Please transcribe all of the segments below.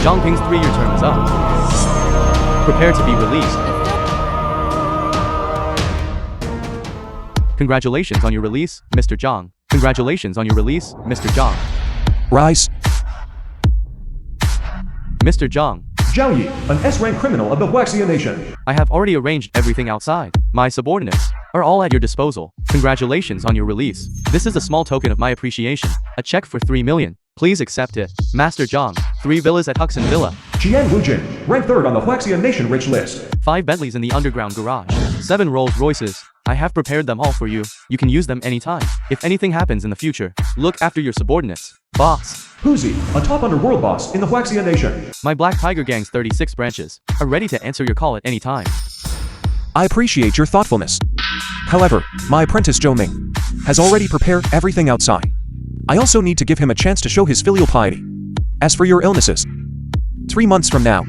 Zhangping's 3-year term is up. Prepare to be released. Congratulations on your release, Mr. Zhang. Congratulations on your release, Mr. Zhang. Rise. Mr. Zhang. Zhao Yi, an S-rank criminal of the Huaxia Nation. I have already arranged everything outside. My subordinates are all at your disposal. Congratulations on your release. This is a small token of my appreciation. A check for 3 million. Please accept it. Master Zhang. 3 villas at Huxin Villa. Qian Wujin, ranked 3rd on the Huaxia Nation rich list. 5 Bentleys in the underground garage. 7 Rolls Royces. I have prepared them all for you. You can use them anytime. If anything happens in the future, look after your subordinates. Boss. Huzi, a top underworld boss in the Huaxia Nation. My Black Tiger Gang's 36 branches are ready to answer your call at any time. I appreciate your thoughtfulness. However, my apprentice Zhou Ming has already prepared everything outside. I also need to give him a chance to show his filial piety. As for your illnesses, 3 months from now,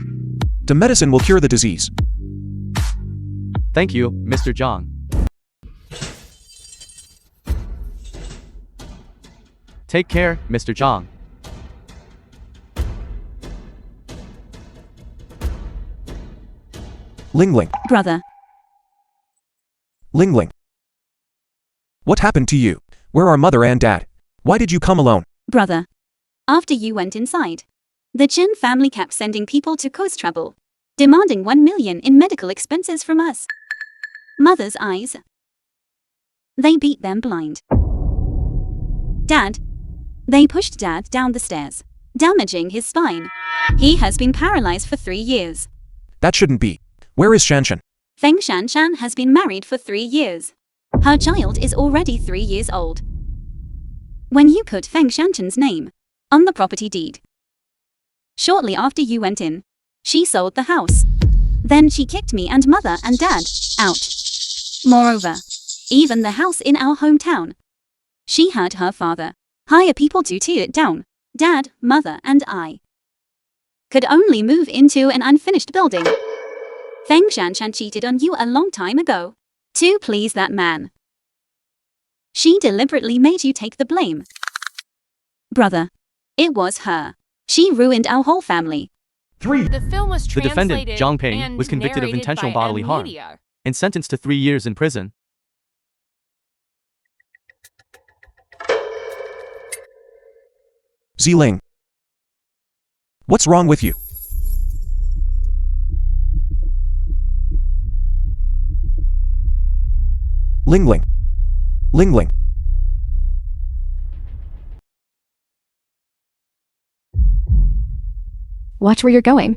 the medicine will cure the disease. Thank you, Mr. Zhang. Take care, Mr. Zhang. Ling Ling. Brother. Ling Ling. What happened to you? Where are mother and dad? Why did you come alone? Brother. After you went inside, the Chen family kept sending people to cause trouble, demanding 1 million in medical expenses from us. Mother's eyes. They beat them blind. Dad. They pushed Dad down the stairs, damaging his spine. He has been paralyzed for 3 years. That shouldn't be. Where is Shanshan? Feng Shanshan has been married for 3 years. Her child is already 3 years old. When you put Feng Shanshan's name on the property deed, shortly after you went in, she sold the house. Then she kicked me and mother and dad out. Moreover, even the house in our hometown, she had her father hire people to tear it down. Dad, mother, and I could only move into an unfinished building. Feng Shanshan cheated on you a long time ago to please that man. She deliberately made you take the blame. Brother, it was her. She ruined our whole family. 3. The film was The defendant, translated Zhang Ping, and was convicted of narrated intentional by bodily harm Amelia. and sentenced to 3 years in prison. Ziling. What's wrong with you? Ling Ling. Ling Ling. Watch where you're going.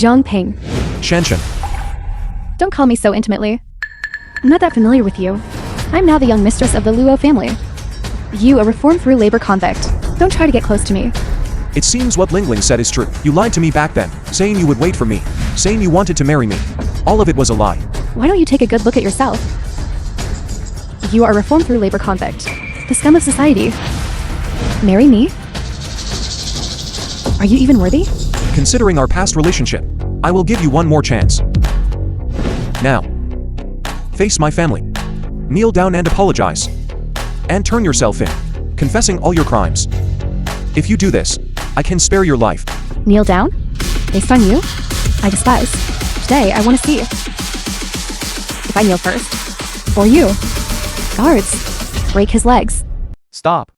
Zhang Ping. Shanshan. Don't call me so intimately. I'm not that familiar with you. I'm now the young mistress of the Luo family. You, a reformed through labor convict. Don't try to get close to me. It seems what Ling Ling said is true. You lied to me back then, saying you would wait for me, saying you wanted to marry me. All of it was a lie. Why don't you take a good look at yourself? You are a reformed through labor convict. The scum of society. Marry me? Are you even worthy? Considering our past relationship, I will give you one more chance. Now, face my family. Kneel down and apologize. And turn yourself in, confessing all your crimes. If you do this, I can spare your life. Kneel down? Based on you? I despise. Today, I want to see if I kneel first. Or you. Guards. Break his legs. Stop.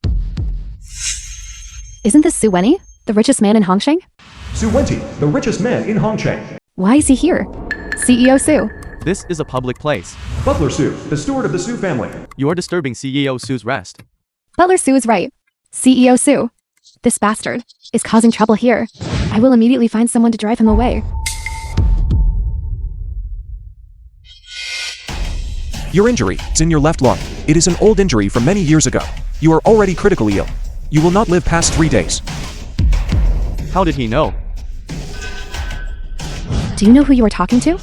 Isn't this Su Wenyi, the richest man in Hongsheng? Su Wenti, the richest man in Hongsheng. Why is he here? CEO Su. This is a public place. Butler Su, the steward of the Su family. You are disturbing CEO Su's rest. Butler Su is right. CEO Su. This bastard is causing trouble here. I will immediately find someone to drive him away. Your injury is in your left lung. It is an old injury from many years ago. You are already critically ill. You will not live past 3 days. How did he know? Do you know who you are talking to?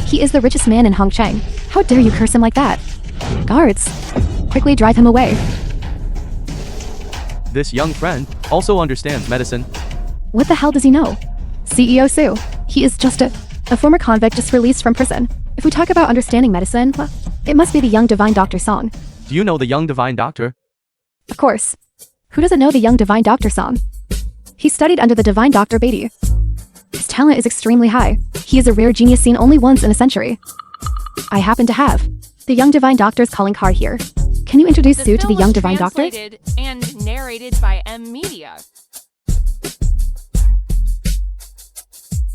He is the richest man in Hongsheng. How dare you curse him like that? Guards, quickly drive him away. This young friend also understands medicine. What the hell does he know? CEO Su. He is just a former convict just released from prison. If we talk about understanding medicine, well, it must be the Young Divine Doctor song. Do you know the young divine doctor? Of course. Who doesn't know the Young Divine Doctor song? He studied under the divine Dr. Beatty. His talent is extremely high. He is a rare genius seen only once in a century. I happen to have the young divine doctor's calling card here. Can you introduce Sue to the young divine doctor? Translated and narrated by M Media.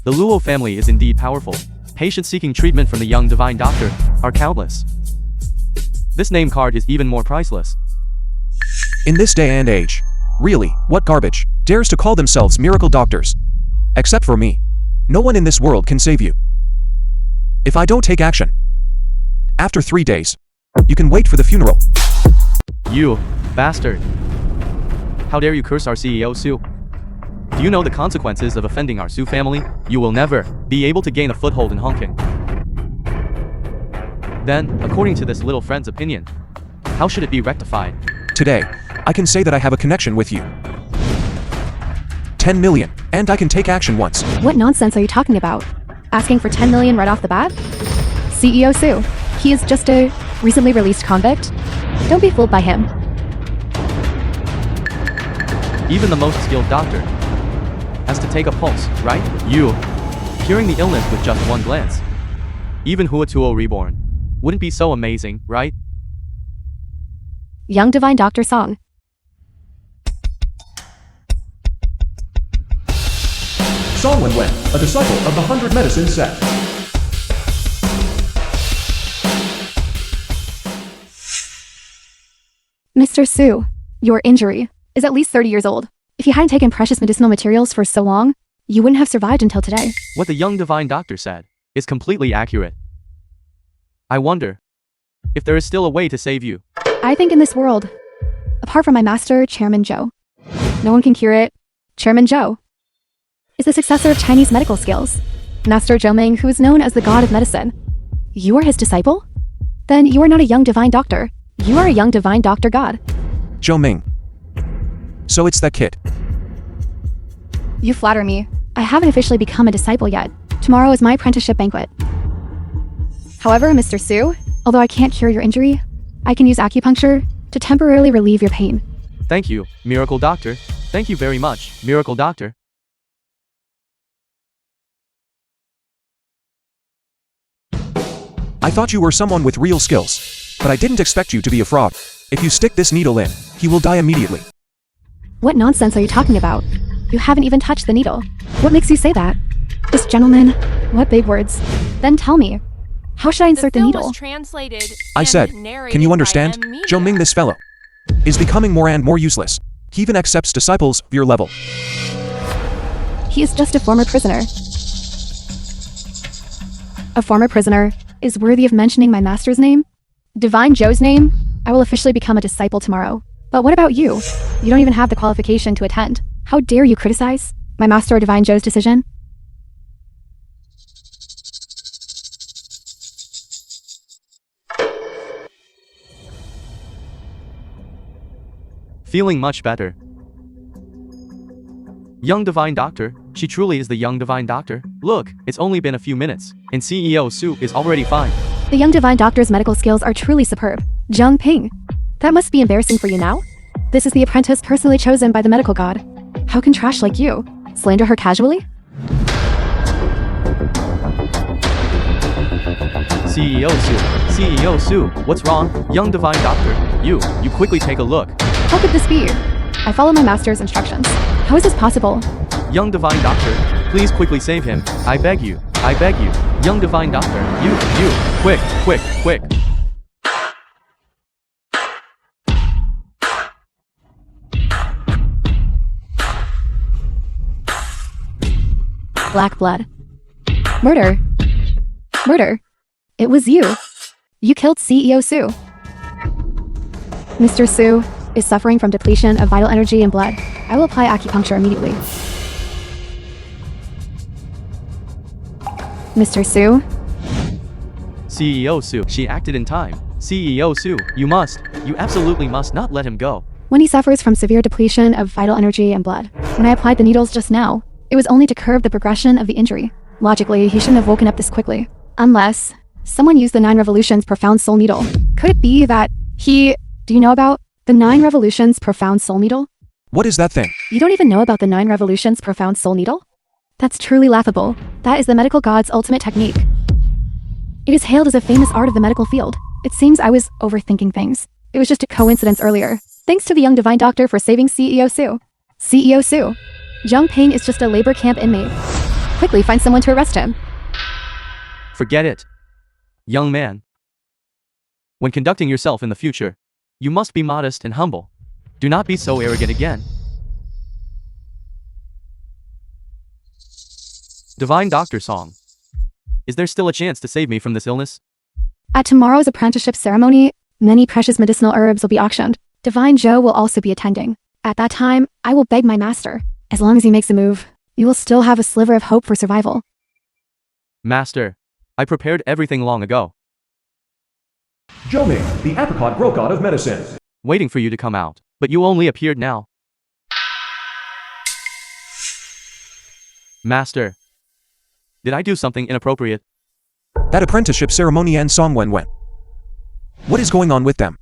The Luo family is indeed powerful. Patients seeking treatment from the young divine doctor are countless. This name card is even more priceless. In this day and age, really, what garbage dares to call themselves miracle doctors? Except for me. No one in this world can save you. If I don't take action, after 3 days, you can wait for the funeral. You bastard. How dare you curse our CEO Sue? Do you know the consequences of offending our Sue family? You will never be able to gain a foothold in Hongkong. Then, according to this little friend's opinion, how should it be rectified? Today, I can say that I have a connection with you. 10 million, and I can take action once. What nonsense are you talking about? Asking for 10 million right off the bat? CEO Sue, he is just a recently released convict. Don't be fooled by him. Even the most skilled doctor has to take a pulse, right? You curing the illness with just one glance. Even Huatuo Reborn wouldn't be so amazing, right? Young divine doctor song. Song Wen, a disciple of the 100 Medicine sect. Mr. Sue, your injury is at least 30 years old. If you hadn't taken precious medicinal materials for so long, you wouldn't have survived until today. What the young divine doctor said is completely accurate. I wonder if there is still a way to save you. I think in this world, apart from my master, Chairman Zhou, no one can cure it. Chairman Zhou is the successor of Chinese medical skills. Master Zhou Ming, who is known as the god of medicine. You are his disciple? Then you are not a young divine doctor. You are a young divine doctor god. Zhou Ming. So it's that kid. You flatter me. I haven't officially become a disciple yet. Tomorrow is my apprenticeship banquet. However, Mr. Sue, although I can't cure your injury, I can use acupuncture to temporarily relieve your pain. Thank you, Miracle Doctor. Thank you very much, Miracle Doctor. I thought you were someone with real skills, but I didn't expect you to be a fraud. If you stick this needle in, he will die immediately. What nonsense are you talking about? You haven't even touched the needle. What makes you say that? This gentleman, what big words. Then tell me, how should I insert the film needle? was translated I and said, narrated can you by understand? M Media. Zhou Ming, this fellow, is becoming more and more useless. He even accepts disciples of your level. He is just a former prisoner. A former prisoner is worthy of mentioning my master's name? Divine Zhou's name? I will officially become a disciple tomorrow. But what about you? You don't even have the qualification to attend. How dare you criticize my master or Divine Zhou's decision? Feeling much better. Young Divine Doctor, she truly is the Young Divine Doctor. Look, it's only been a few minutes, and CEO Sue is already fine. The young divine doctor's medical skills are truly superb. Zhang Ping. That must be embarrassing for you now? This is the apprentice personally chosen by the medical god. How can trash like you slander her casually? CEO Sue, what's wrong? Young Divine Doctor, you quickly take a look. How could this be? I follow my master's instructions. How is this possible? Young Divine Doctor, please quickly save him. I beg you. Young Divine Doctor, you, quick. Black blood. Murder. It was you. You killed CEO Sue. Mr. Sue is suffering from depletion of vital energy and blood. I will apply acupuncture immediately. Mr. Sue? CEO Sue, she acted in time. CEO Sue, you absolutely must not let him go. When he suffers from severe depletion of vital energy and blood. When I applied the needles just now, it was only to curb the progression of the injury. Logically, he shouldn't have woken up this quickly. Unless someone used the 9 Revolutions Profound Soul Needle. Could it be that do you know about the 9 Revolutions Profound Soul Needle? What is that thing? You don't even know about the 9 Revolutions profound soul needle? That's truly laughable. That is the medical god's ultimate technique. It is hailed as a famous art of the medical field. It seems I was overthinking things. It was just a coincidence earlier. Thanks to the young divine doctor for saving CEO Su. CEO Su. Zhang Ping is just a labor camp inmate. Quickly find someone to arrest him. Forget it. Young man. When conducting yourself in the future, you must be modest and humble. Do not be so arrogant again. Divine Doctor Song. Is there still a chance to save me from this illness? At tomorrow's apprenticeship ceremony, many precious medicinal herbs will be auctioned. Divine Zhou will also be attending. At that time, I will beg my master. As long as he makes a move, you will still have a sliver of hope for survival. Master, I prepared everything long ago, Zhou Ming, the apricot growth god of medicine. waiting for you to come out, but you only appeared now. Master, did I do something inappropriate? That apprenticeship ceremony and Song Wen Wen. What is going on with them?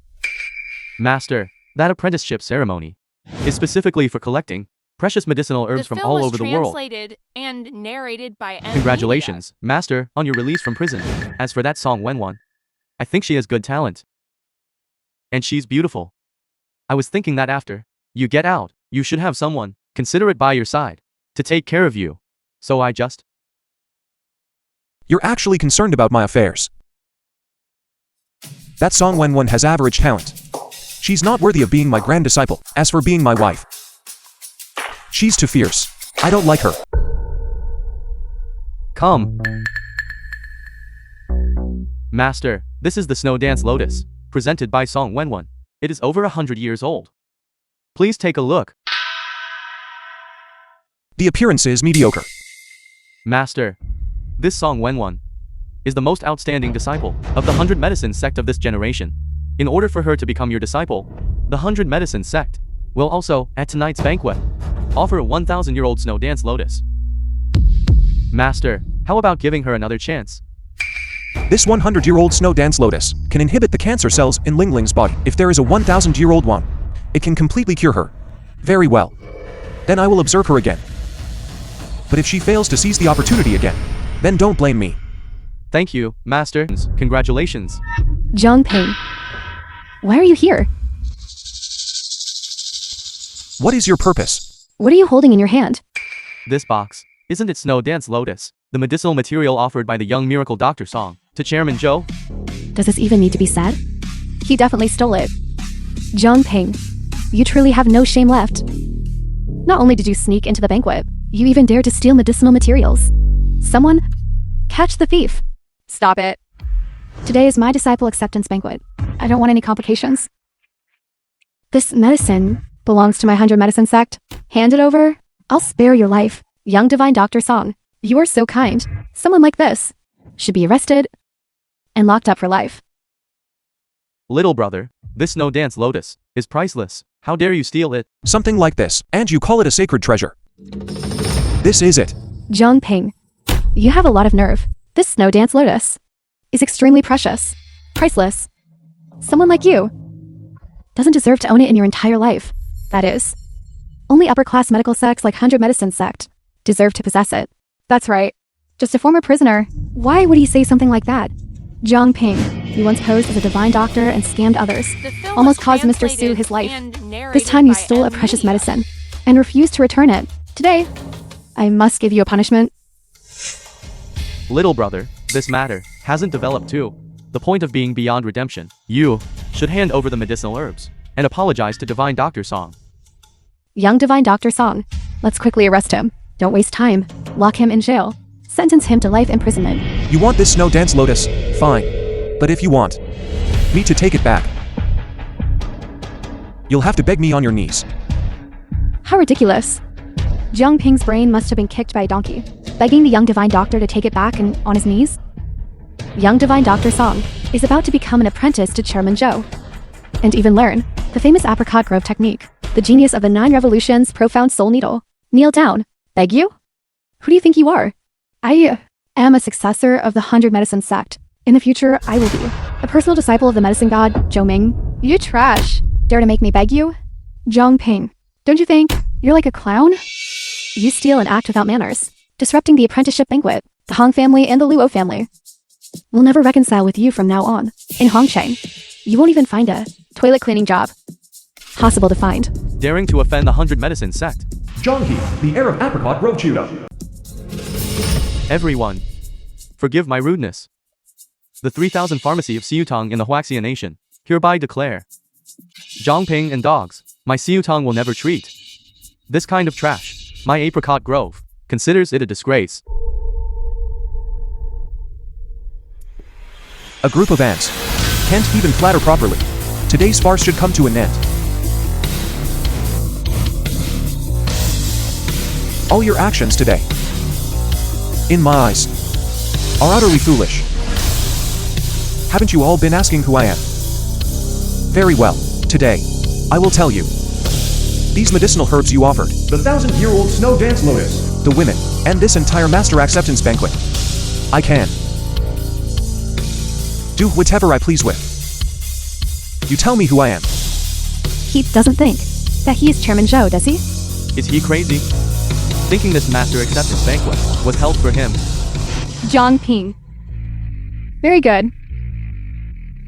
Master, that apprenticeship ceremony is specifically for collecting precious medicinal herbs from all over the world. Translated and narrated by M. Congratulations, Master, on your release from prison. As for that Song Wen Wen, I think she has good talent. And she's beautiful. I was thinking that after you get out, you should have someone considerate by your side to take care of you. So I just... You're actually concerned about my affairs. That Song Wen Wen has average talent. She's not worthy of being my grand disciple. As for being my wife, she's too fierce. I don't like her. Come. Master, this is the Snow Dance Lotus, presented by Song Wen Wen. It is over 100 years old. Please take a look. The appearance is mediocre. Master, this Song Wen Wen is the most outstanding disciple of the 100 Medicine sect of this generation. In order for her to become your disciple, the 100 Medicine sect will also, at tonight's banquet, offer a 1,000-year-old Snow Dance Lotus. Master, how about giving her another chance? This 100-year-old Snow Dance Lotus can inhibit the cancer cells in Ling Ling's body. If there is a 1,000-year-old one, it can completely cure her. Very well. Then I will observe her again. But if she fails to seize the opportunity again, then don't blame me. Thank you, Master. Congratulations. Zhang Ping. Why are you here? What is your purpose? What are you holding in your hand? This box, isn't it Snow Dance Lotus? The medicinal material offered by the young miracle Dr. Song to Chairman Zhou? Does this even need to be said? He definitely stole it. Zhang Ping, you truly have no shame left. Not only did you sneak into the banquet, you even dared to steal medicinal materials. Someone, catch the thief. Stop it. Today is my disciple acceptance banquet. I don't want any complications. This medicine belongs to my 100 Medicine sect. Hand it over. I'll spare your life. Young divine Dr. Song, you are so kind. Someone like this should be arrested and locked up for life. Little brother, this Snow Dance Lotus is priceless. How dare you steal it? Something like this, and you call it a sacred treasure. This is it. Zhang Ping, you have a lot of nerve. This Snow Dance Lotus is extremely precious, priceless. Someone like you doesn't deserve to own it in your entire life. That is, only upper-class medical sects like 100 Medicine sect deserve to possess it. That's right. Just a former prisoner. Why would he say something like that? Zhang Ping, you once posed as a divine doctor and scammed others. Almost caused Mr. Su his life. This time you stole a precious medicine and refused to return it. Today, I must give you a punishment. Little brother, this matter hasn't developed to the point of being beyond redemption. You should hand over the medicinal herbs and apologize to Divine Dr. Song. Young divine Dr. Song, let's quickly arrest him. Don't waste time. Lock him in jail. Sentence him to life imprisonment. You want this Snow Dance Lotus? Fine. But if you want me to take it back, you'll have to beg me on your knees. How ridiculous. Zhang Ping's brain must have been kicked by a donkey, begging the young divine doctor to take it back and on his knees. Young divine Dr. Song is about to become an apprentice to Chairman Zhou, and even learn the famous apricot grove technique, the genius of the 9 revolutions profound soul needle. Kneel down. Beg you? Who do you think you are? I am a successor of the 100 Medicine sect. In the future, I will be a personal disciple of the medicine god, Zhou Ming. You trash. Dare to make me beg you? Zhang Ping, Don't you think you're like a clown? You steal and act without manners, disrupting the apprenticeship banquet. The Hong family and the Luo family will never reconcile with you from now on. In Hongcheng, you won't even find a toilet cleaning job possible to find. Daring to offend the 100 Medicine sect. Zhang He, the heir of Apricot Grove Judo. Everyone, forgive my rudeness. The 3000 pharmacy of Siutong in the Huaxia Nation hereby declare, Zhongping and dogs, my Siutong will never treat this kind of trash. My Apricot Grove considers it a disgrace. A group of ants can't even flatter properly. Today's farce should come to an end. All your actions today, in my eyes, are utterly foolish. Haven't you all been asking who I am? Very well, today, I will tell you. These medicinal herbs you offered, The 1000-year-old snow dance lotus. the women, and this entire master acceptance banquet, I can do whatever I please with. You tell me who I am. He doesn't think that he is Chairman Zhou, does he? Is he crazy? Thinking this master acceptance banquet was held for him. Zhang Ping. Very good.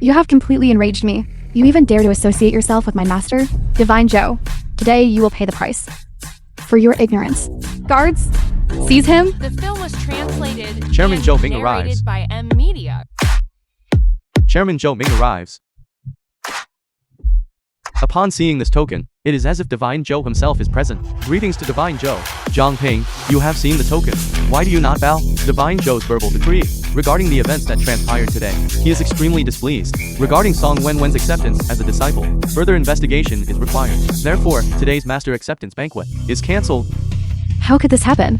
You have completely enraged me. You even dare to associate yourself with my master, Divine Zhou. Today you will pay the price for your ignorance. Guards, seize him. The film was translated Chairman and Zhou Bing narrated arrives. by M Media. Chairman Zhou Ming arrives. Upon seeing this token, it is as if Divine Zhou himself is present. Greetings to Divine Zhou. Zhang Ping, you have seen the token. Why do you not bow? Divine Zhou's verbal decree regarding the events that transpired today. He is extremely displeased. Regarding Song Wenwen's acceptance as a disciple, further investigation is required. Therefore, today's master acceptance banquet is cancelled. How could this happen?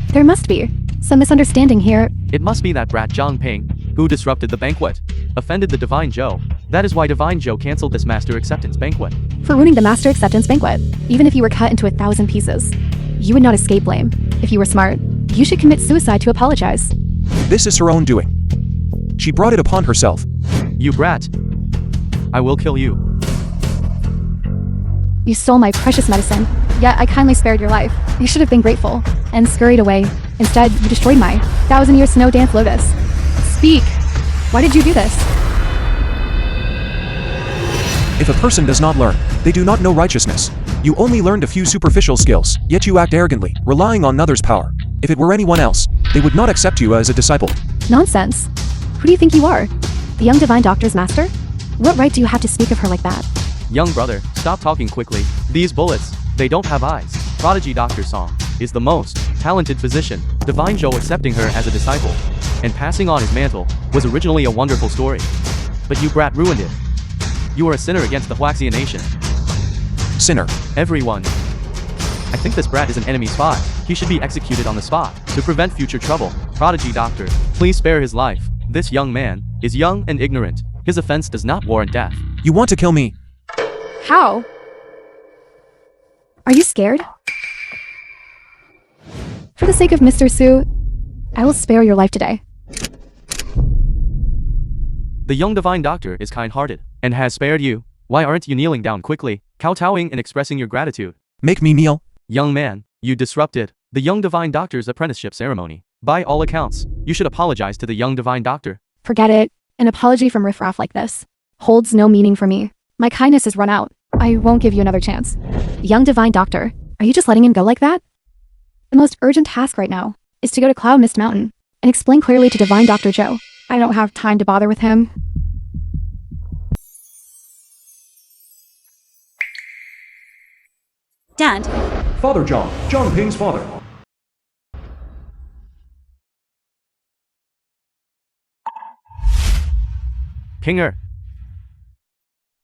There must be some misunderstanding here. It must be that brat Zhang Ping, who disrupted the banquet, offended the Divine Zhou. That is why Divine Zhou cancelled this master acceptance banquet. For ruining the master acceptance banquet, even if you were cut into 1,000 pieces, you would not escape blame. If you were smart, you should commit suicide to apologize. This is her own doing. She brought it upon herself. You brat. I will kill you. You stole my precious medicine, yet I kindly spared your life. You should have been grateful and scurried away. Instead, you destroyed my 1000-year snow dance lotus. Speak. Why did you do this? If a person does not learn, they do not know righteousness. You only learned a few superficial skills, yet you act arrogantly, relying on others' power. If it were anyone else, they would not accept you as a disciple. Nonsense. Who do you think you are? The young divine doctor's master? What right do you have to speak of her like that? Young brother, stop talking quickly. These bullets, they don't have eyes. Prodigy Dr. Song is the most talented physician. Divine Zhou accepting her as a disciple and passing on his mantle was originally a wonderful story. But you brat ruined it. You are a sinner against the Huaxia Nation. Sinner. Everyone. I think this brat is an enemy spy. He should be executed on the spot to prevent future trouble. Prodigy Doctor, please spare his life. This young man is young and ignorant. His offense does not warrant death. You want to kill me? How? Are you scared? For the sake of Mr. Su, I will spare your life today. The young divine doctor is kind-hearted and has spared you. Why aren't you kneeling down quickly, kowtowing and expressing your gratitude? Make me kneel? Young man, you disrupted the young divine doctor's apprenticeship ceremony. By all accounts, you should apologize to the young divine doctor. Forget it. An apology from riffraff like this holds no meaning for me. My kindness has run out. I won't give you another chance. Young divine doctor, are you just letting him go like that? The most urgent task right now is to go to Cloud Mist Mountain and explain clearly to Divine Dr. Zhou. I don't have time to bother with him. Dad, Father Zhang, Zhang Ping's father. Pinger.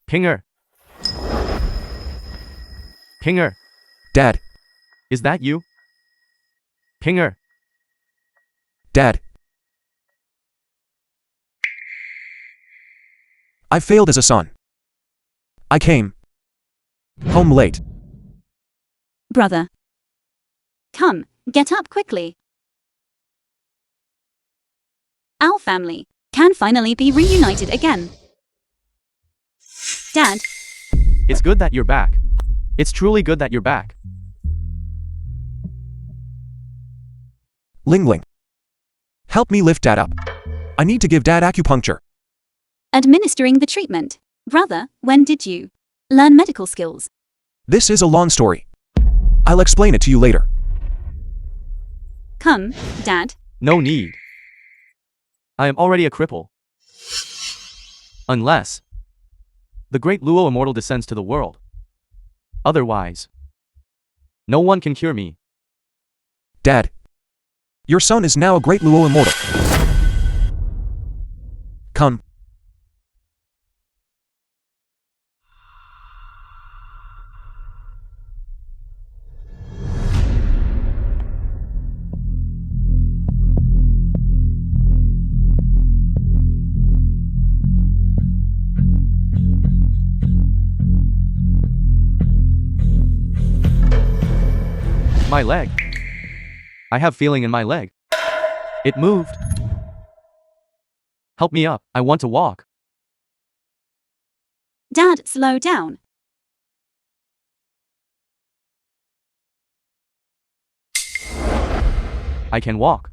Pinger. Pinger. Dad. Is that you? Pinger. Dad. I failed as a son. I came home late. brother. Come, get up quickly. Our family can finally be reunited again. Dad, It's good that you're back. It's truly good that you're back. Ling Ling. Help me lift Dad up. I need to give Dad acupuncture. Administering the treatment. Brother, when did you learn medical skills? This is a long story. I'll explain it to you later. Come, Dad. No need. I am already a cripple. Unless the great Luo immortal descends to the world. Otherwise, no one can cure me. Dad. Your son is now a great Luo immortal. Come. My leg. I have feeling in my leg. It moved. Help me up, I want to walk. Dad, slow down. I can walk.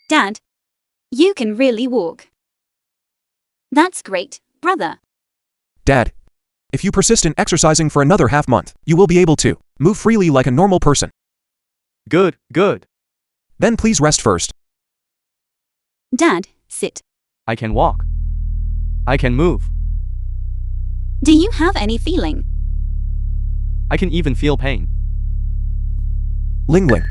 Dad, you can really walk. That's great, brother. Dad. If you persist in exercising for another half month, you will be able to move freely like a normal person. Good, good. Then please rest first. Dad, sit. I can walk. I can move. Do you have any feeling? I can even feel pain. Ling Ling.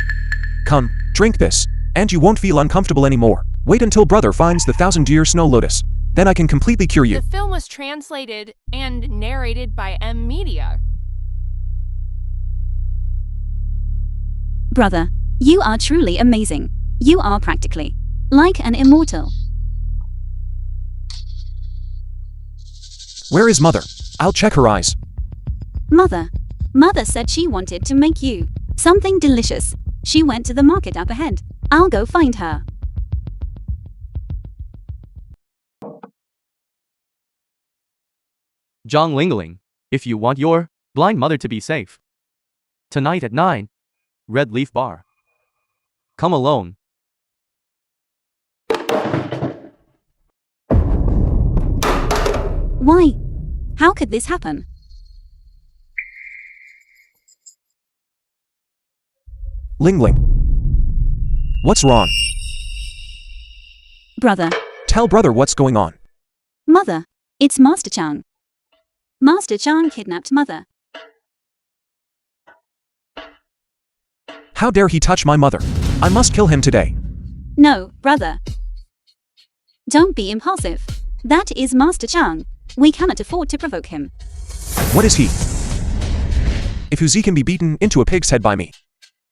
Come, drink this, and you won't feel uncomfortable anymore. Wait until brother finds the 1,000-year snow lotus. Then I can completely cure you. The film was translated and narrated by M Media. Brother, you are truly amazing. You are practically like an immortal. Where is mother? I'll check her eyes. Mother said she wanted to make you something delicious. She went to the market up ahead. I'll go find her. Zhang Lingling, if you want your blind mother to be safe. Tonight at 9. Red Leaf Bar. Come alone. Why? How could this happen? Ling Ling. What's wrong? Brother. Tell brother what's going on. Mother. It's Master Chang. Master Chang kidnapped Mother. How dare he touch my mother? I must kill him today. No, brother. Don't be impulsive. That is Master Chang. We cannot afford to provoke him. What is he? If Uzi can be beaten into a pig's head by me.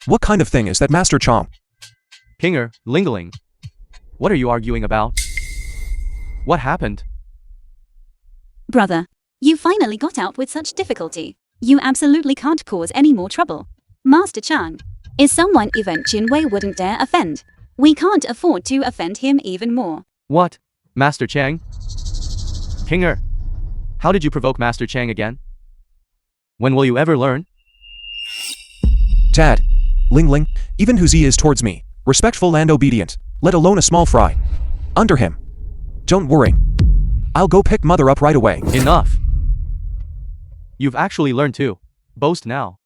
What kind of thing is that Master Chang? Pinger, Lingling. What are you arguing about? What happened? Brother, you finally got out with such difficulty. You absolutely can't cause any more trouble. Master Chang is someone even Chin Wei wouldn't dare offend. We can't afford to offend him even more. What? Master Chang? Pinger, how did you provoke Master Chang again? When will you ever learn? Dad. Ling Ling, even Huzi is towards me, respectful and obedient, let alone a small fry. Under him. Don't worry. I'll go pick mother up right away. Enough. You've actually learned to boast now.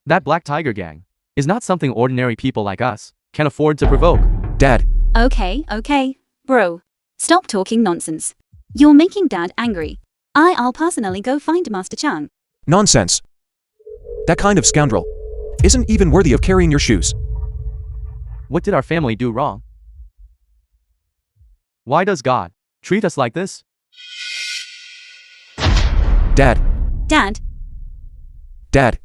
That Black Tiger gang is not something ordinary people like us can afford to provoke. Dad. Okay, bro. Stop talking nonsense. You're making Dad angry. I'll personally go find Master Chang. Nonsense. That kind of scoundrel isn't even worthy of carrying your shoes. What did our family do wrong? Why does God treat us like this? Dad. Dad. Dad.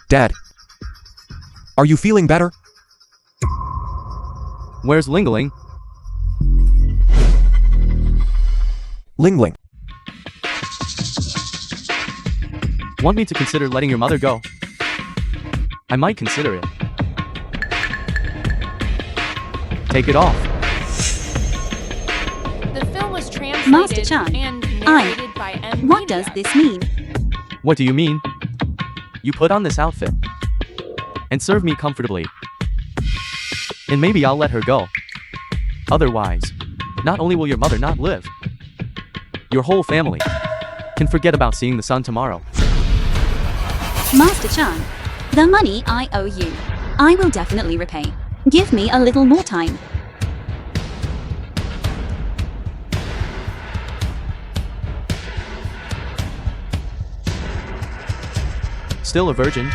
Dad. Are you feeling better? Where's Lingling? Ling Ling. Want me to consider letting your mother go? I might consider it. Take it off. Master translated Chan, and narrated by M. What does this mean? What do you mean? You put on this outfit and serve me comfortably. And maybe I'll let her go. Otherwise, not only will your mother not live, your whole family can forget about seeing the sun tomorrow. Master Chan, the money I owe you, I will definitely repay. Give me a little more time. Still a virgin?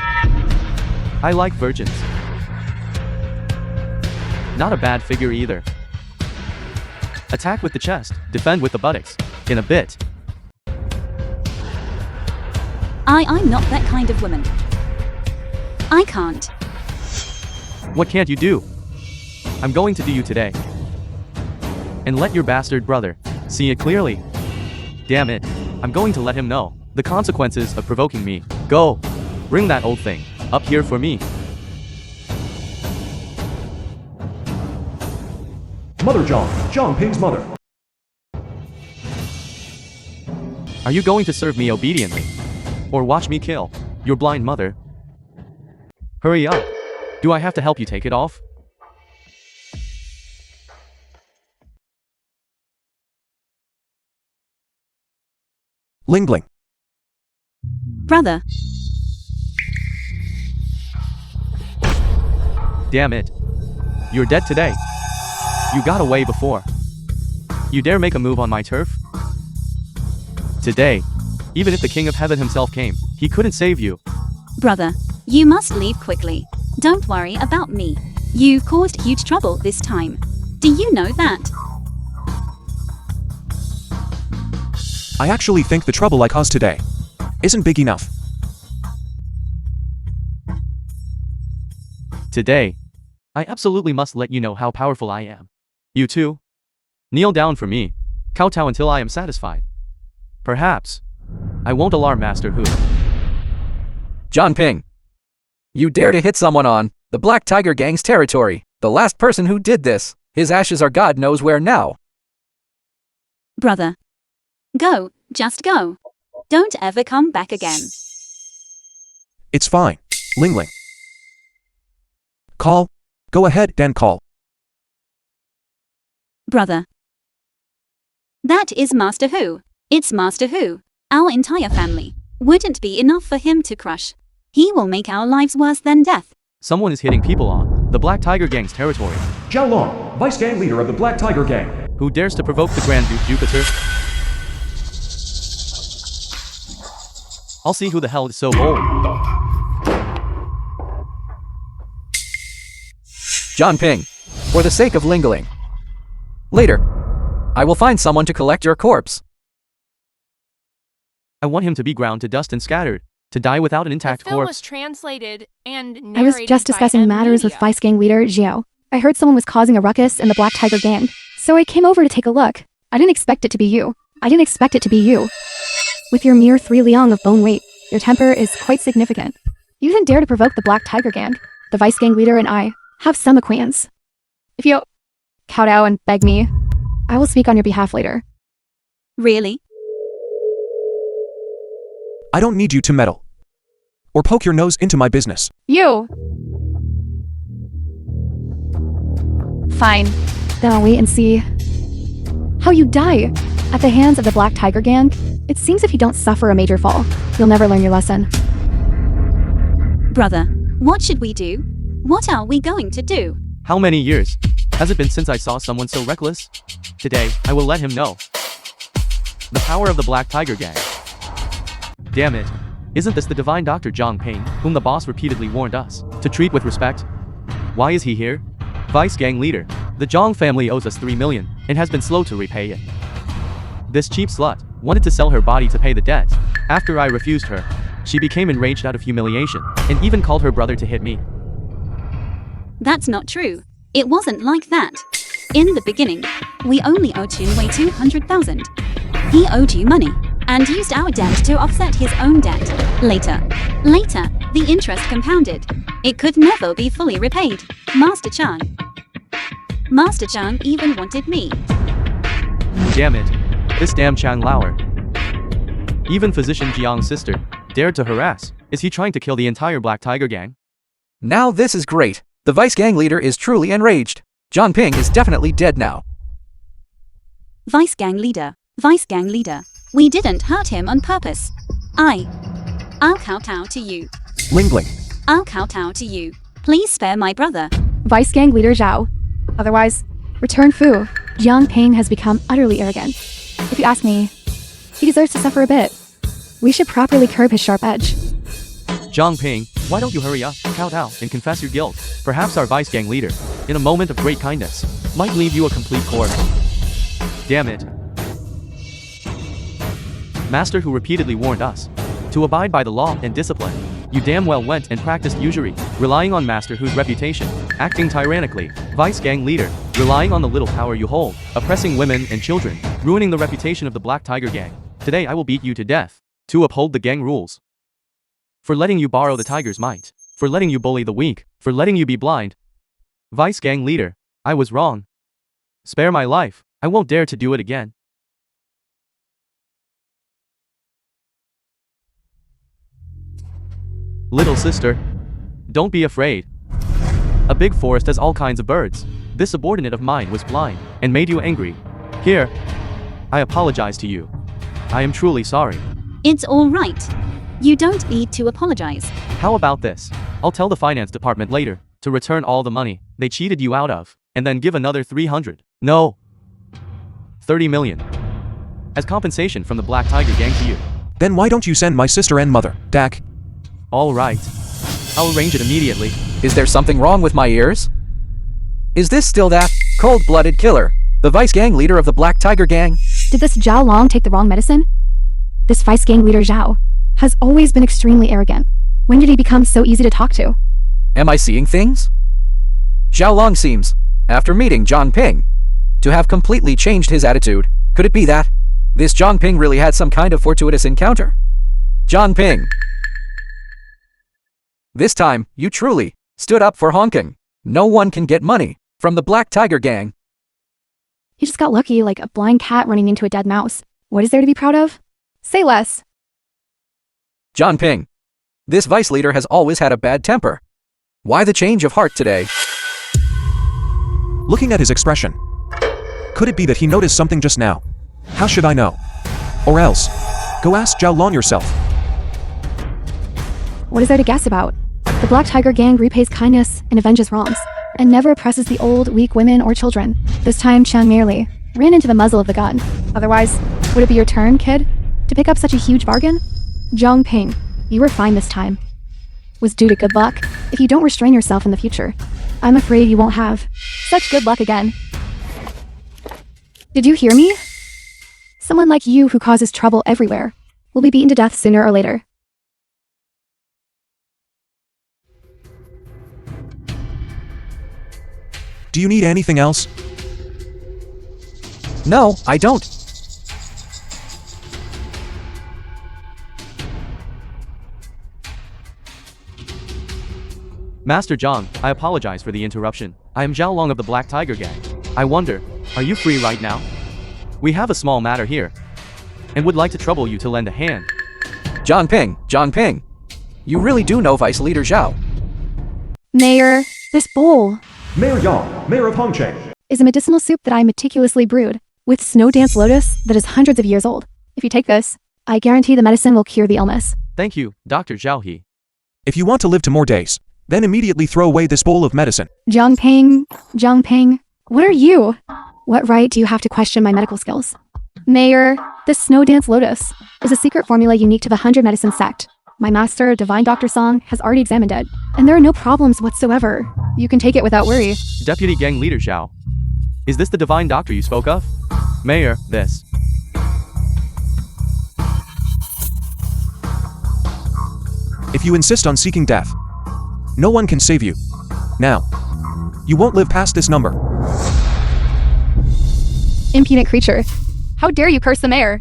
I like virgins. Not a bad figure either. Attack with the chest, defend with the buttocks. In a bit. I'm not that kind of woman. I can't. What can't you do? I'm going to do you today. And let your bastard brother see it clearly. Damn it. I'm going to let him know the consequences of provoking me. Go. Bring that old thing up here for me. Mother Zhang Ping's mother. Are you going to serve me obediently? Or watch me kill your blind mother? Hurry up. Do I have to help you take it off? Ling Bling. Brother, Damn it. You're dead today. You got away before. You dare make a move on my turf? Today, even if the King of Heaven himself came, he couldn't save you. brother, you must leave quickly. Don't worry about me. You caused huge trouble this time. Do you know that? I actually think the trouble I caused today isn't big enough. Today, I absolutely must let you know how powerful I am. You too? Kneel down for me. Kowtow until I am satisfied. Perhaps I won't alarm Master Hu. John Ping. You dare to hit someone on the Black Tiger Gang's territory. The last person who did this, his ashes are God knows where now. Brother, go, just go. Don't ever come back again. It's fine, Ling Ling. Call. Go ahead, Dan, call. Brother. That is Master Hu. It's Master Hu. Our entire family wouldn't be enough for him to crush. He will make our lives worse than death. Someone is hitting people on the Black Tiger Gang's territory. Zhao Long, vice gang leader of the Black Tiger Gang. Who dares to provoke the Grand Duke Jupiter? I'll see who the hell is so bold. John Ping. For the sake of Lingling. Later, I will find someone to collect your corpse. I want him to be ground to dust and scattered, to die without an intact The film was corpse. translated and narrated I was just by discussing M. matters with Media. Vice Gang leader Xiao. I heard someone was causing a ruckus in the Black Tiger Gang, so I came over to take a look. I didn't expect it to be you. With your mere 3 liang of bone weight, your temper is quite significant. You didn't dare to provoke the Black Tiger Gang. The Vice Gang leader and I have some acquaintance. If you kowtow and beg me, I will speak on your behalf later. Really? I don't need you to meddle. Or poke your nose into my business. You! Fine. Then I'll wait and see how you die at the hands of the Black Tiger Gang. It seems if you don't suffer a major fall, you'll never learn your lesson. Brother, what should we do? What are we going to do? How many years has it been since I saw someone so reckless? Today, I will let him know the power of the Black Tiger Gang. Damn it. Isn't this the divine Dr. Zhang Ping, whom the boss repeatedly warned us to treat with respect? Why is he here? Vice Gang leader. The Zhang family owes us 3 million and has been slow to repay it. This cheap slut wanted to sell her body to pay the debt. After I refused her, she became enraged out of humiliation and even called her brother to hit me. That's not true. It wasn't like that. In the beginning, we only owed Chinwei 200,000. He owed you money and used our debt to offset his own debt. Later, the interest compounded. It could never be fully repaid. Master Chan even wanted me. Damn it. This damn Chang Lauer. Even physician Jiang's sister dared to harass. Is he trying to kill the entire Black Tiger gang? Now this is great. The vice gang leader is truly enraged. John Ping is definitely dead now. Vice gang leader. Vice gang leader. We didn't hurt him on purpose. I'll kowtow to you. Ling Ling. I'll kowtow to you. Please spare my brother. Vice gang leader Zhao. Otherwise, return Fu. Jiang Ping has become utterly arrogant. If you ask me, he deserves to suffer a bit. We should properly curb his sharp edge. Zhang Ping, why don't you hurry up, kowtow, and confess your guilt? Perhaps our vice gang leader, in a moment of great kindness, might leave you a complete corpse. Damn it. Master who repeatedly warned us to abide by the law and discipline. You damn well went and practiced usury, relying on Master whose reputation, acting tyrannically. Vice gang leader, relying on the little power you hold, oppressing women and children, ruining the reputation of the Black Tiger gang. Today I will beat you to death. To uphold the gang rules. For letting you borrow the tiger's might. For letting you bully the weak. For letting you be blind. Vice gang leader, I was wrong. Spare my life. I won't dare to do it again. Little sister, don't be afraid. A big forest has all kinds of birds. This subordinate of mine was blind and made you angry. Here, I apologize to you. I am truly sorry. It's all right. You don't need to apologize. How about this? I'll tell the finance department later to return all the money they cheated you out of, and then give another 30 million as compensation from the Black Tiger gang to you. Then why don't you send my sister and mother, Dak? All right. I'll arrange it immediately. Is there something wrong with my ears? Is this still that cold-blooded killer, the vice gang leader of the Black Tiger gang? Did this Zhao Long take the wrong medicine? This vice gang leader Zhao has always been extremely arrogant. When did he become so easy to talk to? Am I seeing things? Zhao Long seems, after meeting John Ping, to have completely changed his attitude. Could it be that this John Ping really had some kind of fortuitous encounter? John Ping. This time, you truly stood up for honking. No one can get money from the Black Tiger gang. He just got lucky like a blind cat running into a dead mouse. What is there to be proud of? Say less. John Ping. This vice leader has always had a bad temper. Why the change of heart today? Looking at his expression. Could it be that he noticed something just now? How should I know? Or else, go ask Zhao Long yourself. What is there to guess about? The Black Tiger gang repays kindness and avenges wrongs, and never oppresses the old, weak women or children. This time, Chang merely ran into the muzzle of the gun. Otherwise, would it be your turn, kid, to pick up such a huge bargain? Zhang Ping, you were fine this time. Was due to good luck. If you don't restrain yourself in the future, I'm afraid you won't have such good luck again. Did you hear me? Someone like you who causes trouble everywhere will be beaten to death sooner or later. Do you need anything else? No, I don't. Master Zhang, I apologize for the interruption. I am Zhao Long of the Black Tiger gang. I wonder, are you free right now? We have a small matter here, and would like to trouble you to lend a hand. John Ping, you really do know Vice Leader Zhao. Mayor, this bowl Mayor Yang, Mayor of Hongcheng. is a medicinal soup that I meticulously brewed with snow dance lotus that is hundreds of years old. If you take this, I guarantee the medicine will cure the illness. Thank you, Dr. Zhao He. If you want to live to more days, then immediately throw away this bowl of medicine. Zhang Ping, what are you? What right do you have to question my medical skills? Mayor, this snow dance lotus is a secret formula unique to the 100 Medicine sect. My master, Divine Dr. Song, has already examined it, and there are no problems whatsoever. You can take it without worry. Deputy Gang Leader Zhao. Is this the divine doctor you spoke of? Mayor, this. If you insist on seeking death, no one can save you. Now, you won't live past this number. Impudent creature. How dare you curse the mayor?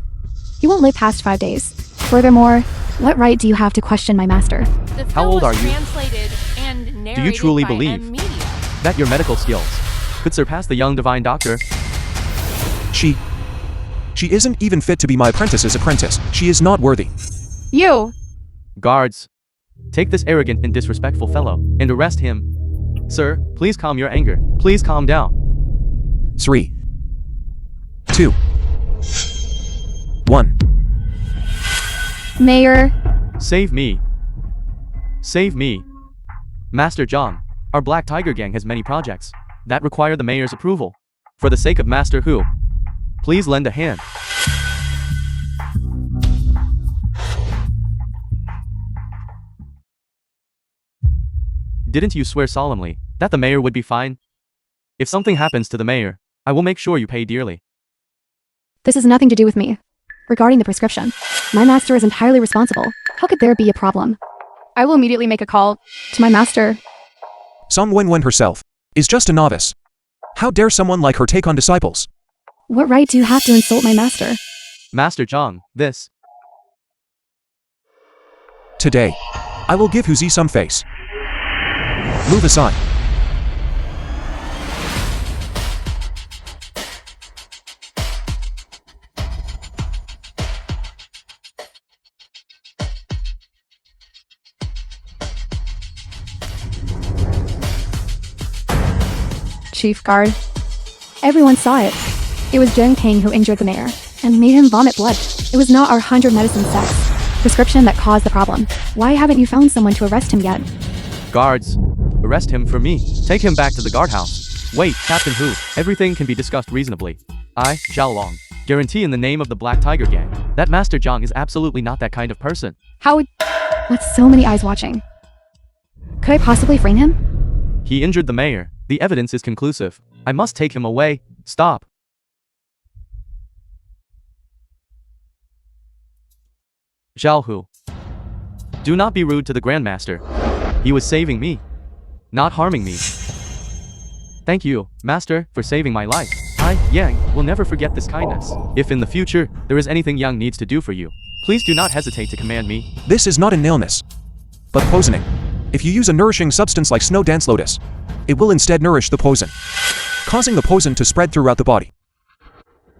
He won't live past 5 days. Furthermore, what right do you have to question my master? The How film old was are you? translated and Do you narrated truly by believe M Media. that your medical skills could surpass the young divine doctor? She She isn't even fit to be my apprentice's apprentice. She is not worthy. You! Guards, take this arrogant and disrespectful fellow and arrest him. Sir, please calm your anger. Please calm down. 3, 2, 1. Mayor, Save me. Save me. Master Zhang, our Black Tiger Gang has many projects that require the mayor's approval. For the sake of Master Hu, please lend a hand. Didn't you swear solemnly that the mayor would be fine? If something happens to the mayor, I will make sure you pay dearly. this has nothing to do with me. Regarding the prescription, my master is entirely responsible. How could there be a problem? I will immediately make a call to my master. Song Wenwen herself is just a novice. How dare someone like her take on disciples? What right do you have to insult my master? Master Zhang, this. Today, I will give Huzi some face. Move aside. Chief Guard. Everyone saw it. It was Zheng Ping who injured the mayor and made him vomit blood. It was not our 100 medicine sex prescription that caused the problem. Why haven't you found someone to arrest him yet? Guards, arrest him for me. Take him back to the guardhouse. Wait, Captain Hu, everything can be discussed reasonably. I, Zhao Long, guarantee in the name of the Black Tiger Gang that Master Zhang is absolutely not that kind of person. How would... With so many eyes watching. Could I possibly frame him? He injured the mayor. The evidence is conclusive. I must take him away. Stop. Zhao Hu, do not be rude to the Grandmaster. He was saving me, not harming me. Thank you, Master, for saving my life. I, Yang, will never forget this kindness. If in the future, there is anything Yang needs to do for you, please do not hesitate to command me. This is not an illness, but poisoning. If you use a nourishing substance like snow dance lotus, it will instead nourish the poison, causing the poison to spread throughout the body.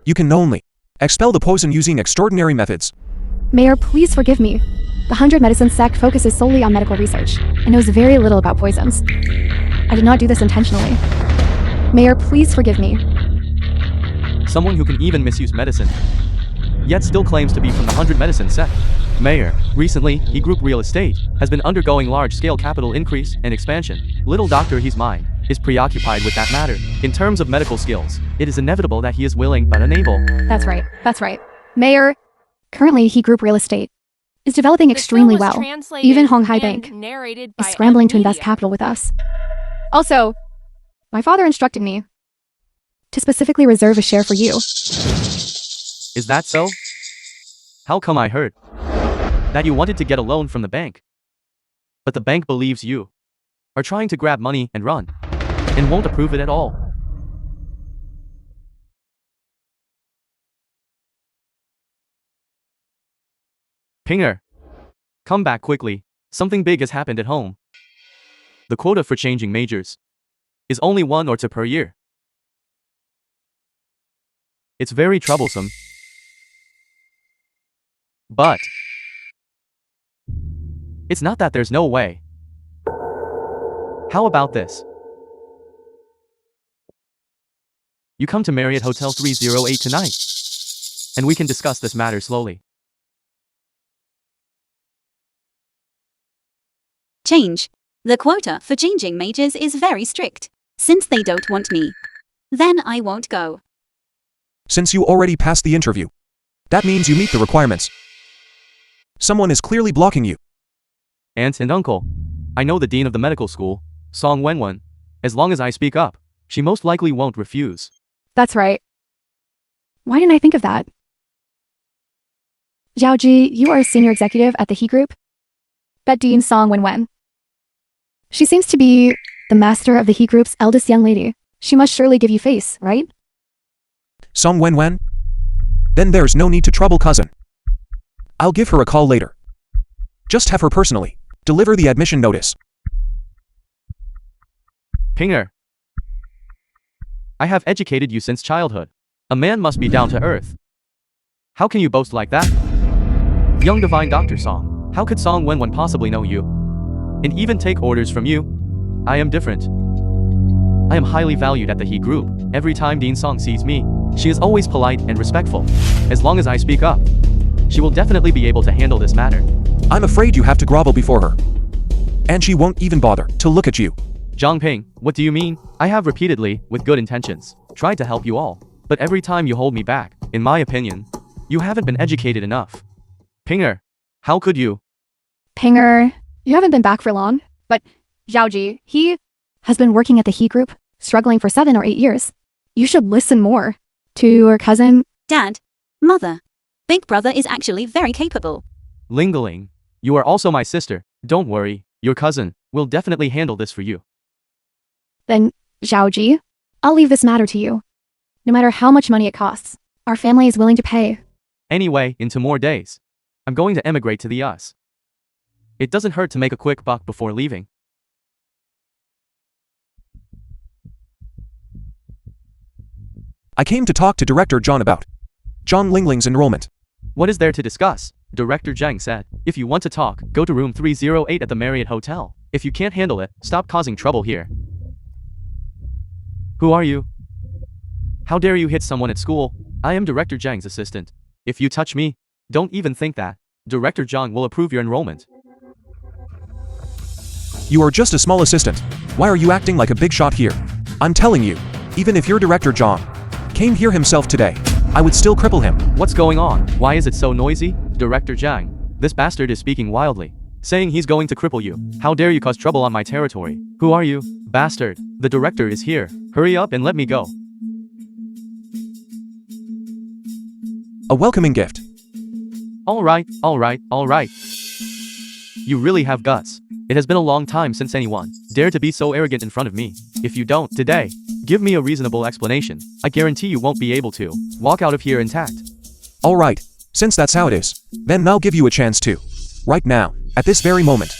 You can only expel the poison using extraordinary methods. Mayor, please forgive me. The 100 Medicine sect focuses solely on medical research and knows very little about poisons. I did not do this intentionally. Mayor, please forgive me. Someone who can even misuse medicine, yet still claims to be from the 100 Medicine sect. Mayor, recently, he Group Real Estate has been undergoing large-scale capital increase and expansion. Little Doctor He's mind is preoccupied with that matter. In terms of medical skills, it is inevitable that he is willing but unable. That's right. That's right. Mayor, currently He Group Real Estate is developing extremely well. Even Honghai Bank is scrambling to invest capital with us. Also, my father instructed me to specifically reserve a share for you. Is that so? How come I heard that you wanted to get a loan from the bank, but the bank believes you are trying to grab money and run, and won't approve it at all? Pinger, come back quickly. Something big has happened at home. The quota for changing majors is only 1 or 2 per year. It's very troublesome. But it's not that there's no way. How about this? You come to Marriott Hotel 308 tonight, and we can discuss this matter slowly. Change. The quota for changing majors is very strict. Since they don't want me, then I won't go. Since you already passed the interview, that means you meet the requirements. Someone is clearly blocking you. Aunt and uncle, I know the dean of the medical school, Song Wenwen. As long as I speak up, she most likely won't refuse. That's right. Why didn't I think of that? Zhaoji, you are a senior executive at the He Group? Bet Dean Song Wenwen. She seems to be the master of the He Group's eldest young lady. She must surely give you face, right? Song Wenwen? Then there's no need to trouble cousin. I'll give her a call later. Just have her personally deliver the admission notice. Pinger, I have educated you since childhood. A man must be down to earth. How can you boast like that? Young divine Dr. Song, how could Song Wenwen possibly know you? And even take orders from you? I am different. I am highly valued at the He group. Every time Dean Song sees me, she is always polite and respectful. As long as I speak up, she will definitely be able to handle this matter. I'm afraid you have to grovel before her. And she won't even bother to look at you. Zhang Ping, what do you mean? I have repeatedly, with good intentions, tried to help you all. But every time you hold me back, in my opinion, you haven't been educated enough. Pinger, how could you? Pinger, you haven't been back for long, but Zhaoji, he has been working at the He group, struggling for 7 or 8 years. You should listen more to your cousin. Dad, Mother, Big Brother is actually very capable. Lingling, you are also my sister. Don't worry, your cousin will definitely handle this for you. Then, Zhaoji, I'll leave this matter to you. No matter how much money it costs, our family is willing to pay. Anyway, in 2 more days, I'm going to emigrate to the US. It doesn't hurt to make a quick buck before leaving. I came to talk to Director John about John Lingling's enrollment. What is there to discuss? Director Zhang said, if you want to talk, go to room 308 at the Marriott Hotel. If you can't handle it, stop causing trouble here. Who are you? How dare you hit someone at school? I am Director Zhang's assistant. If you touch me, don't even think that. Director Zhang will approve your enrollment. You are just a small assistant. Why are you acting like a big shot here? I'm telling you, even if your Director John came here himself today, I would still cripple him. What's going on? Why is it so noisy? Director Zhang, this bastard is speaking wildly, saying he's going to cripple you. How dare you cause trouble on my territory? Who are you? Bastard, the director is here. Hurry up and let me go. A welcoming gift. Alright. You really have guts. It has been a long time since anyone dared to be so arrogant in front of me. If you don't, today, give me a reasonable explanation. I guarantee you won't be able to walk out of here intact. Alright, since that's how it is, then I'll give you a chance to. Right now, at this very moment,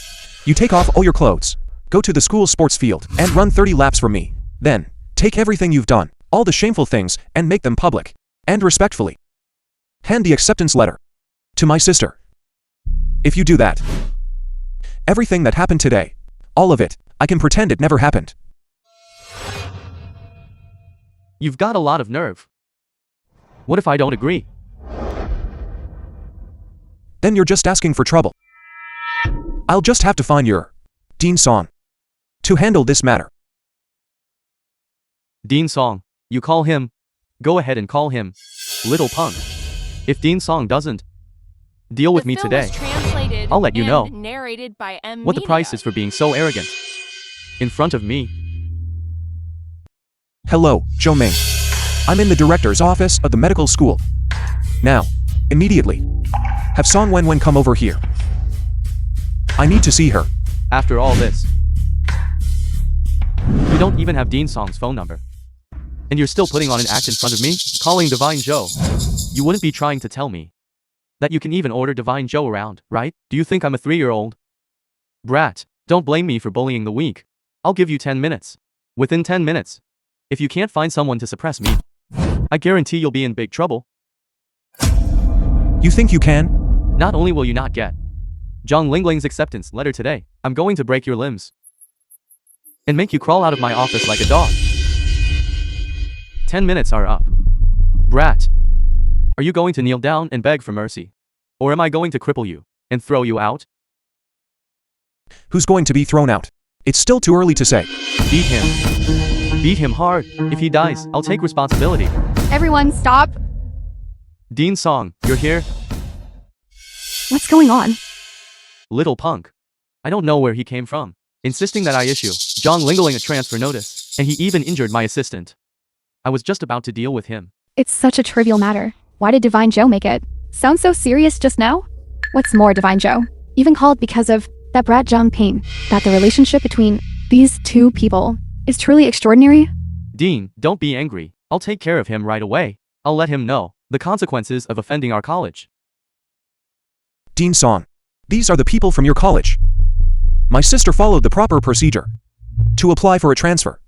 you take off all your clothes, go to the school sports field, and run 30 laps for me. Then, take everything you've done, all the shameful things, and make them public. And respectfully, hand the acceptance letter to my sister. If you do that, everything that happened today, all of it, I can pretend it never happened. You've got a lot of nerve. What if I don't agree? Then you're just asking for trouble. I'll just have to find your Dean Song to handle this matter. Dean Song, you call him? Go ahead and call him little punk. If Dean Song doesn't deal with me today, I'll let you know narrated by what the price is for being so arrogant in front of me. Hello, Zhou Ming. I'm in the director's office of the medical school. Now, immediately, have Song Wenwen come over here. I need to see her. After all this, you don't even have Dean Song's phone number. And you're still putting on an act in front of me, calling Divine Zhou. You wouldn't be trying to tell me that you can even order Divine Zhou around, right? Do you think I'm a 3-year-old? Brat, don't blame me for bullying the weak. I'll give you 10 minutes. Within 10 minutes, if you can't find someone to suppress me, I guarantee you'll be in big trouble. You think you can? Not only will you not get Zhang Lingling's acceptance letter today, I'm going to break your limbs and make you crawl out of my office like a dog. 10 minutes are up. Brat, are you going to kneel down and beg for mercy? Or am I going to cripple you and throw you out? Who's going to be thrown out? It's still too early to say. Beat him. Beat him hard. If he dies, I'll take responsibility. Everyone, stop. Dean Song, you're here? What's going on? Little punk. I don't know where he came from, insisting that I issue Zhang Lingling a transfer notice, and he even injured my assistant. I was just about to deal with him. It's such a trivial matter. Why did Divine Zhou make it sound so serious just now? What's more, Divine Zhou even called because of that brat Zhang Ping, that the relationship between these two people is truly extraordinary. Dean, don't be angry. I'll take care of him right away. I'll let him know the consequences of offending our college. Dean Song, these are the people from your college. My sister followed the proper procedure to apply for a transfer.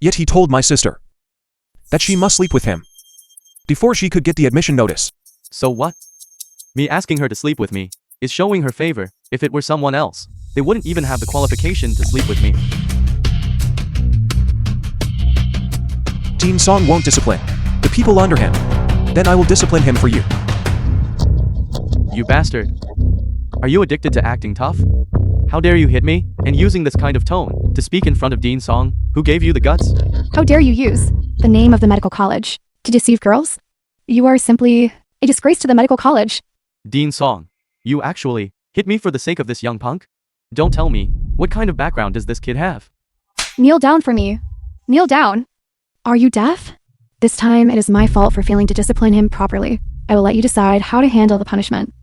Yet he told my sister that she must sleep with him before she could get the admission notice. So what? Me asking her to sleep with me is showing her favor. If it were someone else, they wouldn't even have the qualification to sleep with me. Dean Song won't discipline the people under him. Then I will discipline him for you. You bastard. Are you addicted to acting tough? How dare you hit me, and using this kind of tone, to speak in front of Dean Song, who gave you the guts? How dare you use the name of the medical college to deceive girls? You are simply a disgrace to the medical college. Dean Song, you actually hit me for the sake of this young punk? Don't tell me, what kind of background does this kid have? Kneel down for me. Kneel down. Are you deaf? This time it is my fault for failing to discipline him properly. I will let you decide how to handle the punishment.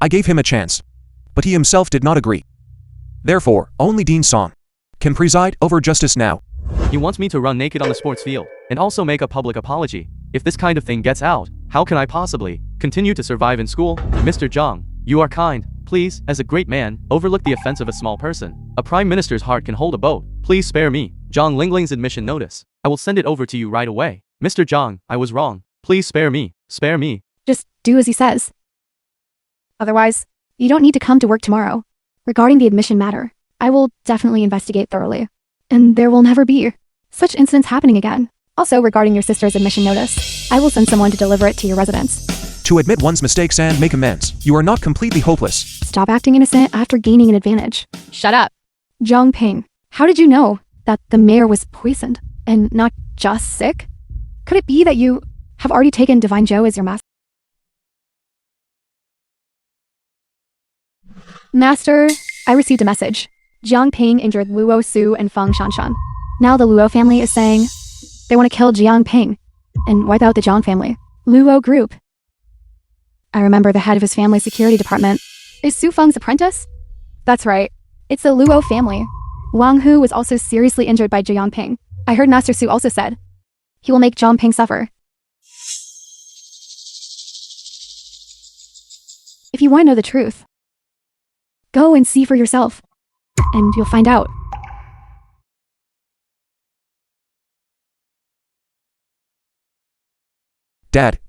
I gave him a chance, but he himself did not agree. Therefore, only Dean Song can preside over justice now. He wants me to run naked on the sports field, and also make a public apology. If this kind of thing gets out, how can I possibly continue to survive in school? Mr. Zhang, you are kind. Please, as a great man, overlook the offense of a small person. A prime minister's heart can hold a boat. Please spare me. Zhang Lingling's admission notice. I will send it over to you right away. Mr. Zhang, I was wrong. Please spare me. Spare me. Just do as he says. Otherwise, you don't need to come to work tomorrow. Regarding the admission matter, I will definitely investigate thoroughly. And there will never be such incidents happening again. Also, regarding your sister's admission notice, I will send someone to deliver it to your residence. To admit one's mistakes and make amends, you are not completely hopeless. Stop acting innocent after gaining an advantage. Shut up. Zhang Ping, how did you know that the mayor was poisoned and not just sick? Could it be that you have already taken Divine Zhou as your master? Master, I received a message. Jiang Ping injured Luo Su and Feng Shanshan. Now the Luo family is saying they want to kill Jiang Ping and wipe out the Zhang family. Luo group. I remember the head of his family security department. Is Su Feng's apprentice? That's right. It's the Luo family. Wang Hu was also seriously injured by Jiang Ping. I heard Master Su also said he will make Jiang Ping suffer. If you want to know the truth, go and see for yourself, and you'll find out. Dad,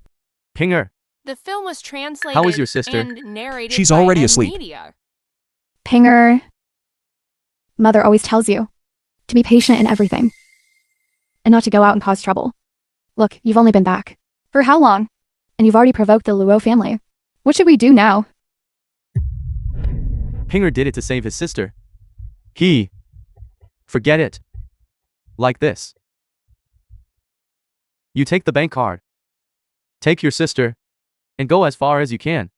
Pinger, The film was translated How is your sister? and narrated She's by already M asleep. Media. Pinger, Mother always tells you to be patient in everything, and not to go out and cause trouble. Look, you've only been back for how long? And you've already provoked the Luo family. What should we do now? Pinger did it to save his sister. Forget it. Like this. You take the bank card. Take your sister. And go as far as you can.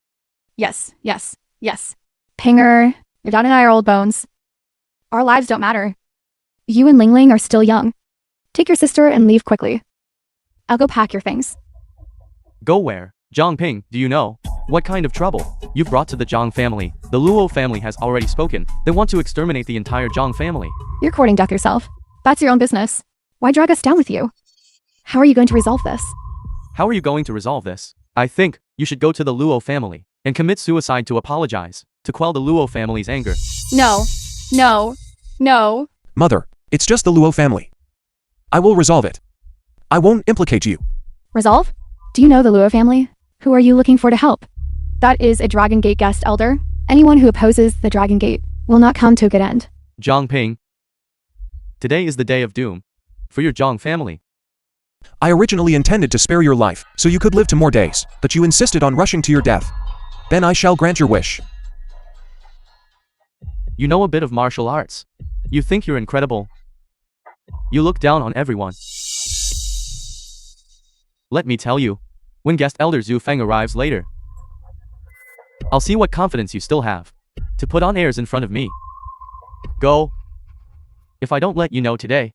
Yes. Pinger, your dad and I are old bones. Our lives don't matter. You and Ling Ling are still young. Take your sister and leave quickly. I'll go pack your things. Go where? Zhang Ping, do you know what kind of trouble you've brought to the Zhang family? The Luo family has already spoken. They want to exterminate the entire Zhang family. You're courting death yourself. That's your own business. Why drag us down with you? How are you going to resolve this? How are you going to resolve this? I think you should go to the Luo family and commit suicide to apologize, to quell the Luo family's anger. No. Mother, it's just the Luo family. I will resolve it. I won't implicate you. Resolve? Do you know the Luo family? Who are you looking for to help? That is a Dragon Gate guest elder. Anyone who opposes the Dragon Gate will not come to a good end. Zhang Ping, today is the day of doom for your Zhang family. I originally intended to spare your life, so you could live to more days, but you insisted on rushing to your death. Then I shall grant your wish. You know a bit of martial arts. You think you're incredible. You look down on everyone. Let me tell you, when guest elder Zhu Feng arrives later, I'll see what confidence you still have to put on airs in front of me. Go. If I don't let you know today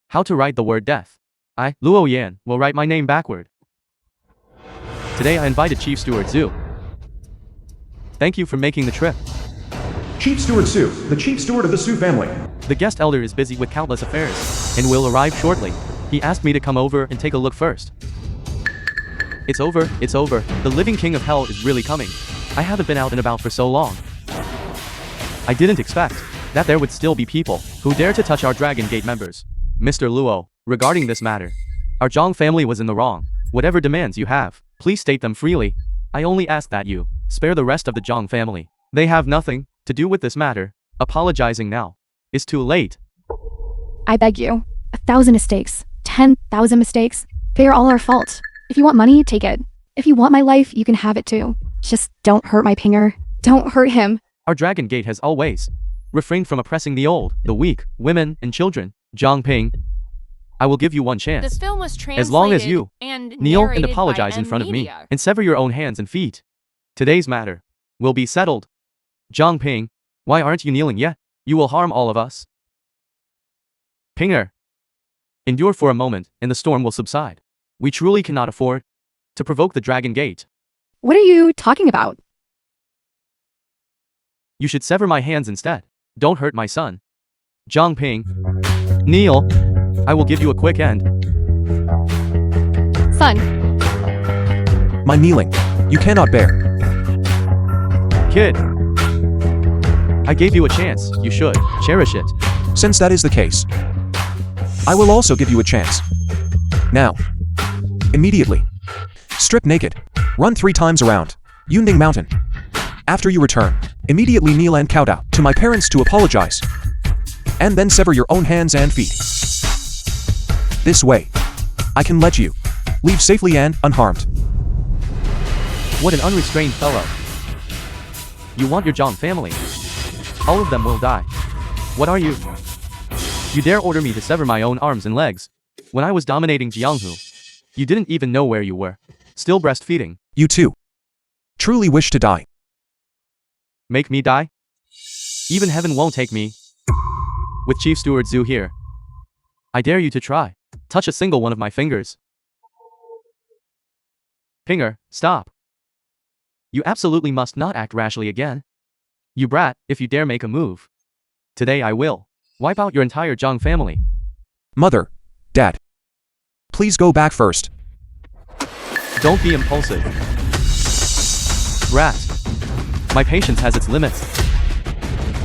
how to write the word death, I, Luo Yan, will write my name backward. Today I invited Chief Steward Zhu. Thank you for making the trip. Chief Steward Su, the chief steward of the Su family. The guest elder is busy with countless affairs and will arrive shortly. He asked me to come over and take a look first. It's over. The living king of hell is really coming. I haven't been out and about for so long. I didn't expect that there would still be people who dare to touch our Dragon Gate members. Mr. Luo, regarding this matter, our Zhang family was in the wrong. Whatever demands you have, please state them freely. I only ask that you spare the rest of the Zhang family. They have nothing to do with this matter. Apologizing now is too late. I beg you. 1,000 mistakes. 10,000 mistakes. They are all our fault. If you want money, take it. If you want my life, you can have it too. Just don't hurt my pinger. Don't hurt him. Our Dragon Gate has always refrained from oppressing the old, the weak, women, and children. Zhang Ping, I will give you one chance. This film was translated As long as you and kneel and narrated apologize by in front of me Media. and sever your own hands and feet. Today's matter will be settled. Zhang Ping, why aren't you kneeling yet? You will harm all of us. Pinger, endure for a moment and the storm will subside. We truly cannot afford to provoke the Dragon Gate. What are you talking about? You should sever my hands instead. Don't hurt my son. Zhang Ping, kneel. I will give you a quick end. Son, My kneeling. You cannot bear. Kid, I gave you a chance. You should cherish it. Since that is the case, I will also give you a chance. Now. Immediately. Strip naked. Run 3 times around Yunding Mountain. After you return, immediately kneel and kowtow to my parents to apologize. And then sever your own hands and feet. This way, I can let you leave safely and unharmed. What an unrestrained fellow. You want your Zhang family. All of them will die. What are you? You dare order me to sever my own arms and legs. When I was dominating Jianghu, you didn't even know where you were. Still breastfeeding. You too. Truly wish to die. Make me die? Even heaven won't take me. With Chief Steward Zhu here, I dare you to try. Touch a single one of my fingers. Pinger, stop. You absolutely must not act rashly again. You brat, if you dare make a move. Today I will wipe out your entire Zhang family. Mother. Dad. Please go back first. Don't be impulsive. Brat. My patience has its limits.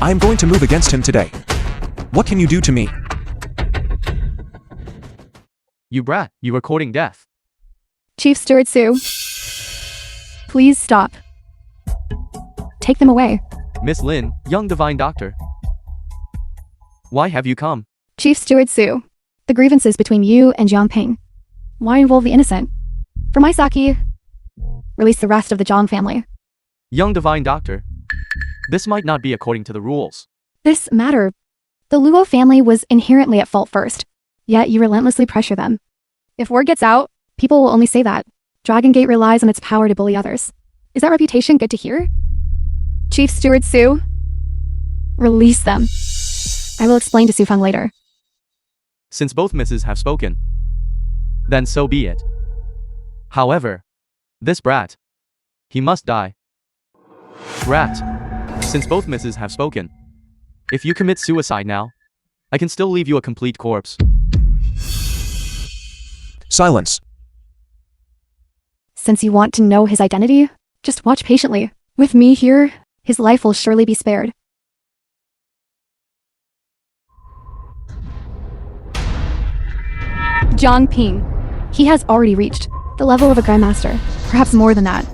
I am going to move against him today. What can you do to me? You brat, you are courting death. Chief Steward Sue. Please stop. Take them away. Miss Lin, young divine doctor. Why have you come? Chief Steward Sue. The grievances between you and Jiang Ping. Why involve the innocent? For my sake, release the rest of the Zhang family. Young divine doctor. This might not be according to the rules. This matter. The Luo family was inherently at fault first, yet you relentlessly pressure them. If word gets out, people will only say that Dragon Gate relies on its power to bully others. Is that reputation good to hear? Chief Steward Sue, release them. I will explain to Su Feng later. Since both misses have spoken, then so be it. However, this brat, he must die. Brat, since both misses have spoken, if you commit suicide now, I can still leave you a complete corpse. Silence. Since you want to know his identity, just watch patiently. With me here, his life will surely be spared. Zhang Ping. He has already reached the level of a Grandmaster, perhaps more than that.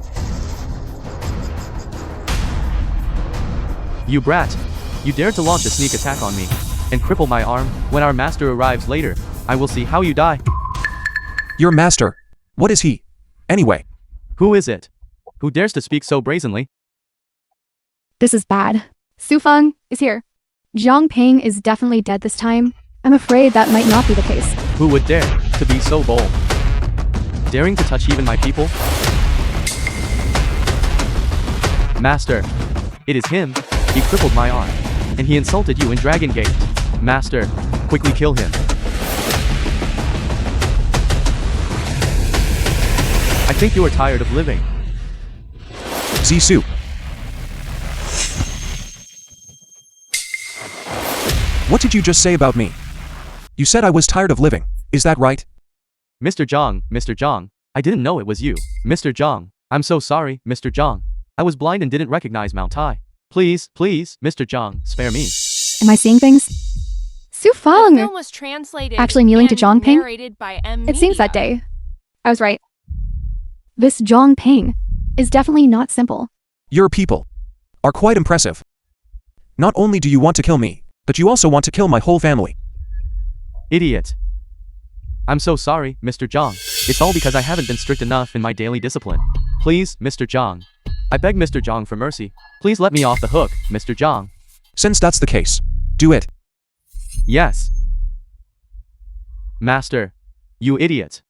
You brat, you dare to launch a sneak attack on me and cripple my arm. When our master arrives later, I will see how you die. Your master. What is he? Anyway. Who is it? Who dares to speak so brazenly? This is bad. Su Feng is here. Zhang Ping is definitely dead this time. I'm afraid that might not be the case. Who would dare to be so bold? Daring to touch even my people? Master, it is him. He crippled my arm, and he insulted you in Dragon Gate. Master, quickly kill him. I think you are tired of living. Zissou. What did you just say about me? You said I was tired of living, is that right? Mr. Zhang, I didn't know it was you. Mr. Zhang, I'm so sorry, Mr. Zhang. I was blind and didn't recognize Mount Tai. Please, Mr. Zhang, spare me. Am I seeing things? Su The Feng! film was translated Actually kneeling to and Zhang Ping? narrated by It seems that Media. day. I was right. This Zhang Ping is definitely not simple. Your people are quite impressive. Not only do you want to kill me, but you also want to kill my whole family. Idiot. I'm so sorry, Mr. Zhang. It's all because I haven't been strict enough in my daily discipline. Please, Mr. Zhang. I beg Mr. Zhang for mercy. Please let me off the hook, Mr. Zhang. Since that's the case, do it. Yes. Master. You idiot.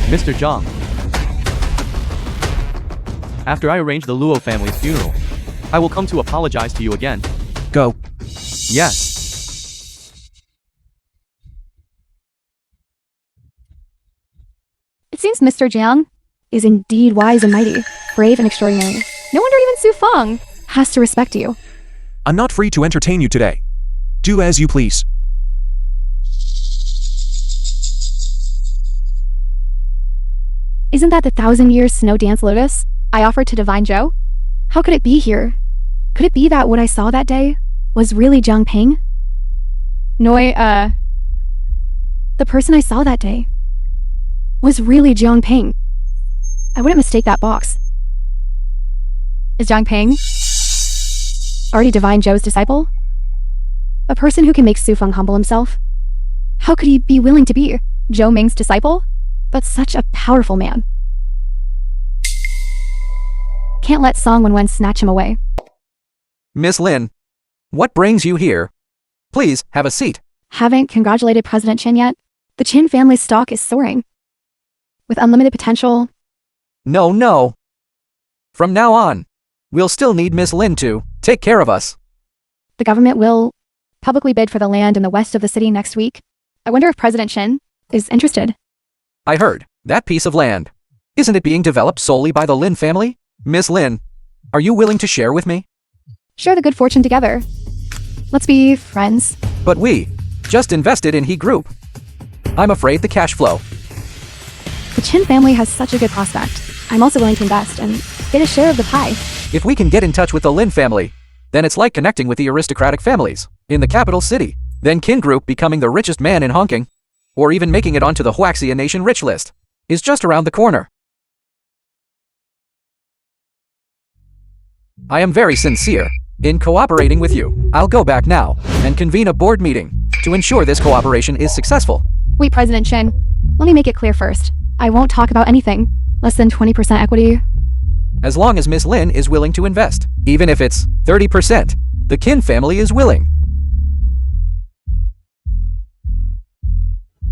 Mr. Zhang. After I arrange the Luo family's funeral, I will come to apologize to you again. Go. Yes. It seems Mr. Jiang is indeed wise and mighty, brave and extraordinary. No wonder even Su Feng has to respect you. I'm not free to entertain you today. Do as you please. Isn't that the 1,000-year snow dance lotus I offered to Divine Zhou? How could it be here? Could it be that what I saw that day was really Zhang Ping? The person I saw that day was really Zhang Ping. I wouldn't mistake that box. Is Zhang Ping already Divine Zhou's disciple? A person who can make Su Feng humble himself? How could he be willing to be Zhou Ming's disciple? But such a powerful man. Can't let Song Wenwen snatch him away. Miss Lin, what brings you here? Please, have a seat. Haven't congratulated President Qin yet? The Qin family's stock is soaring. With unlimited potential. No. From now on, we'll still need Miss Lin to take care of us. The government will publicly bid for the land in the west of the city next week. I wonder if President Qin is interested. I heard that piece of land. Isn't it being developed solely by the Lin family? Miss Lin, are you willing to share with me? Share the good fortune together. Let's be friends. But we just invested in He Group. I'm afraid the cash flow. The Qin family has such a good prospect. I'm also willing to invest and get a share of the pie. If we can get in touch with the Lin family, then it's like connecting with the aristocratic families in the capital city. Then Qin Group becoming the richest man in Hongkong, or even making it onto the Huaxia Nation rich list, is just around the corner. I am very sincere in cooperating with you. I'll go back now and convene a board meeting to ensure this cooperation is successful. Wait, President Qin, let me make it clear first. I won't talk about anything less than 20% equity. As long as Miss Lin is willing to invest, even if it's 30%, the Qin family is willing.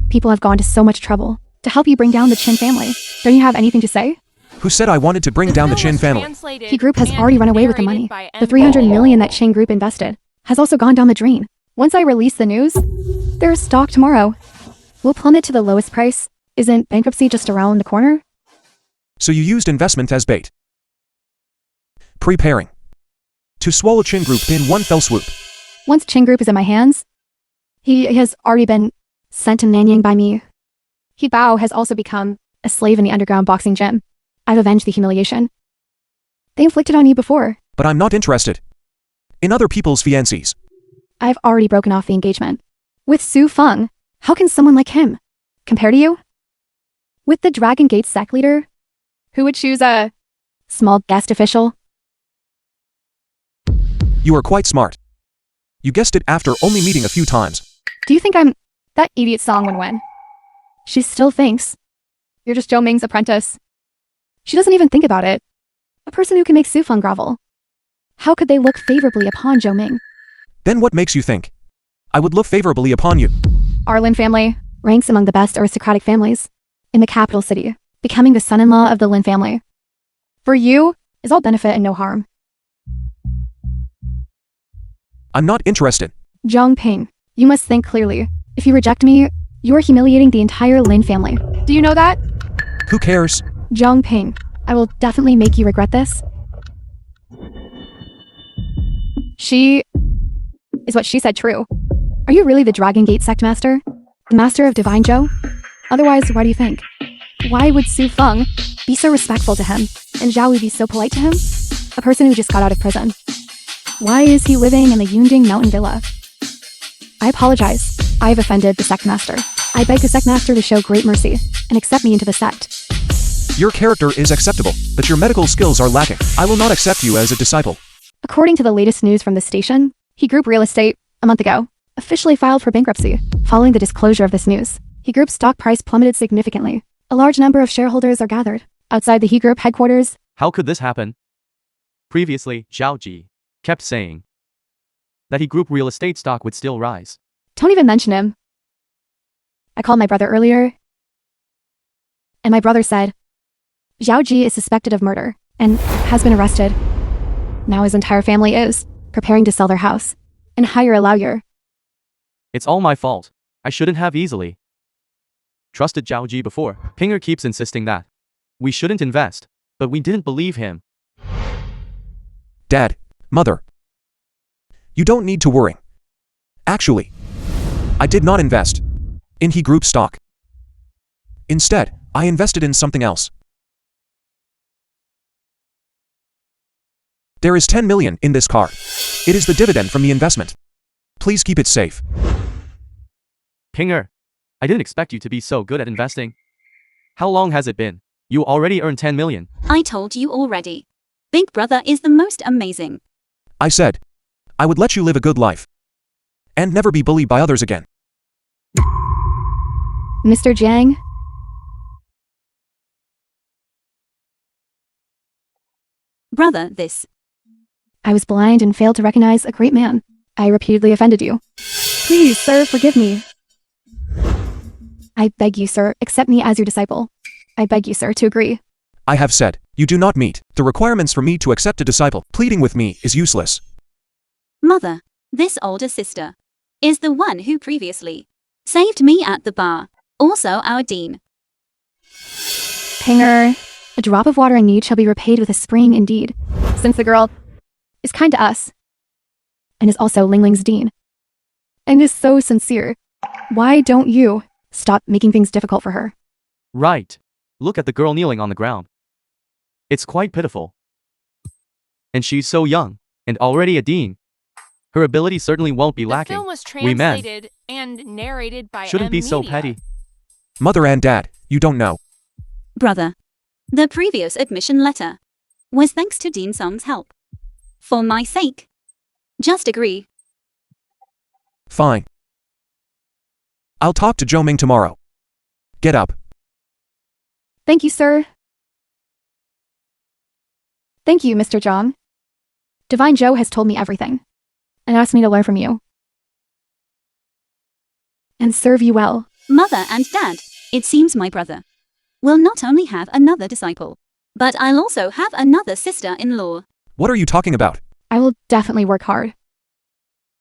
People have gone to so much trouble to help you bring down the Qin family. Don't you have anything to say? Who said I wanted to bring down the Qin family? He Group has already run away with the money. The 300 million that Qin Group invested has also gone down the drain. Once I release the news, their stock tomorrow will plummet to the lowest price. Isn't bankruptcy just around the corner? So you used investment as bait. Preparing to swallow Qin Group in one fell swoop. Once Qin Group is in my hands, he has already been sent to Nanyang by me. He Bao has also become a slave in the underground boxing gym. I've avenged the humiliation they inflicted on you before. But I'm not interested in other people's fiancés. I've already broken off the engagement with Su Feng. How can someone like him compare to you? With the Dragon Gate sect leader, who would choose a small guest official? You are quite smart. You guessed it after only meeting a few times. Do you think I'm that idiot Song Wenwen? She still thinks you're just Zhou Ming's apprentice. She doesn't even think about it. A person who can make Su Feng grovel. How could they look favorably upon Zhou Ming? Then what makes you think I would look favorably upon you? Our Lin family ranks among the best aristocratic families in the capital city, becoming the son-in-law of the Lin family. For you is all benefit and no harm. I'm not interested. Zhang Ping, you must think clearly. If you reject me, you are humiliating the entire Lin family. Do you know that? Who cares? Zhang Ping, I will definitely make you regret this. Is what she said true? Are you really the Dragon Gate sect master? The master of Divine Zhou? Otherwise, why do you think? Why would Su Feng be so respectful to him, and Zhao Wu be so polite to him? A person who just got out of prison. Why is he living in the Yunding mountain villa? I apologize. I've offended the sect master. I beg the sect master to show great mercy and accept me into the sect. Your character is acceptable, but your medical skills are lacking. I will not accept you as a disciple. According to the latest news from the station, He Group Real Estate, a month ago, officially filed for bankruptcy. Following the disclosure of this news, He Group's stock price plummeted significantly. A large number of shareholders are gathered outside the He Group headquarters. How could this happen? Previously, Zhao Ji kept saying that He Group real estate stock would still rise. Don't even mention him. I called my brother earlier, and my brother said, Zhao Ji is suspected of murder and has been arrested. Now his entire family is preparing to sell their house and hire a lawyer. It's all my fault. I shouldn't have easily trusted Zhao Ji before. Pinger keeps insisting that we shouldn't invest, but we didn't believe him. Dad, Mother, you don't need to worry. Actually, I did not invest in He Group stock. Instead, I invested in something else. There is 10 million in this car. It is the dividend from the investment. Please keep it safe. Pinger, I didn't expect you to be so good at investing. How long has it been? You already earned 10 million. I told you already. Big Brother is the most amazing. I said, I would let you live a good life and never be bullied by others again. Mr. Jiang? Brother, this. I was blind and failed to recognize a great man. I repeatedly offended you. Please, sir, forgive me. I beg you, sir, accept me as your disciple. I beg you, sir, to agree. I have said, you do not meet the requirements for me to accept a disciple. Pleading with me is useless. Mother, this older sister, is the one who previously saved me at the bar. Also our dean. Pinger, a drop of water in need shall be repaid with a spring indeed. Since the girl is kind to us, and is also Ling Ling's dean, and is so sincere, why don't you stop making things difficult for her? Right. Look at the girl kneeling on the ground. It's quite pitiful. And she's so young, and already a dean. Her ability certainly won't be lacking. The film was We men translated and narrated by shouldn't be so Media. petty. Mother and Dad, you don't know. Brother, the previous admission letter was thanks to Dean Song's help. For my sake, just agree. Fine. I'll talk to Zhou Ming tomorrow. Get up. Thank you, sir. Thank you, Mr. Zhang. Divine Zhou has told me everything, and asked me to learn from you, and serve you well. Mother and Dad, it seems my brother will not only have another disciple, but I'll also have another sister-in-law. What are you talking about? I will definitely work hard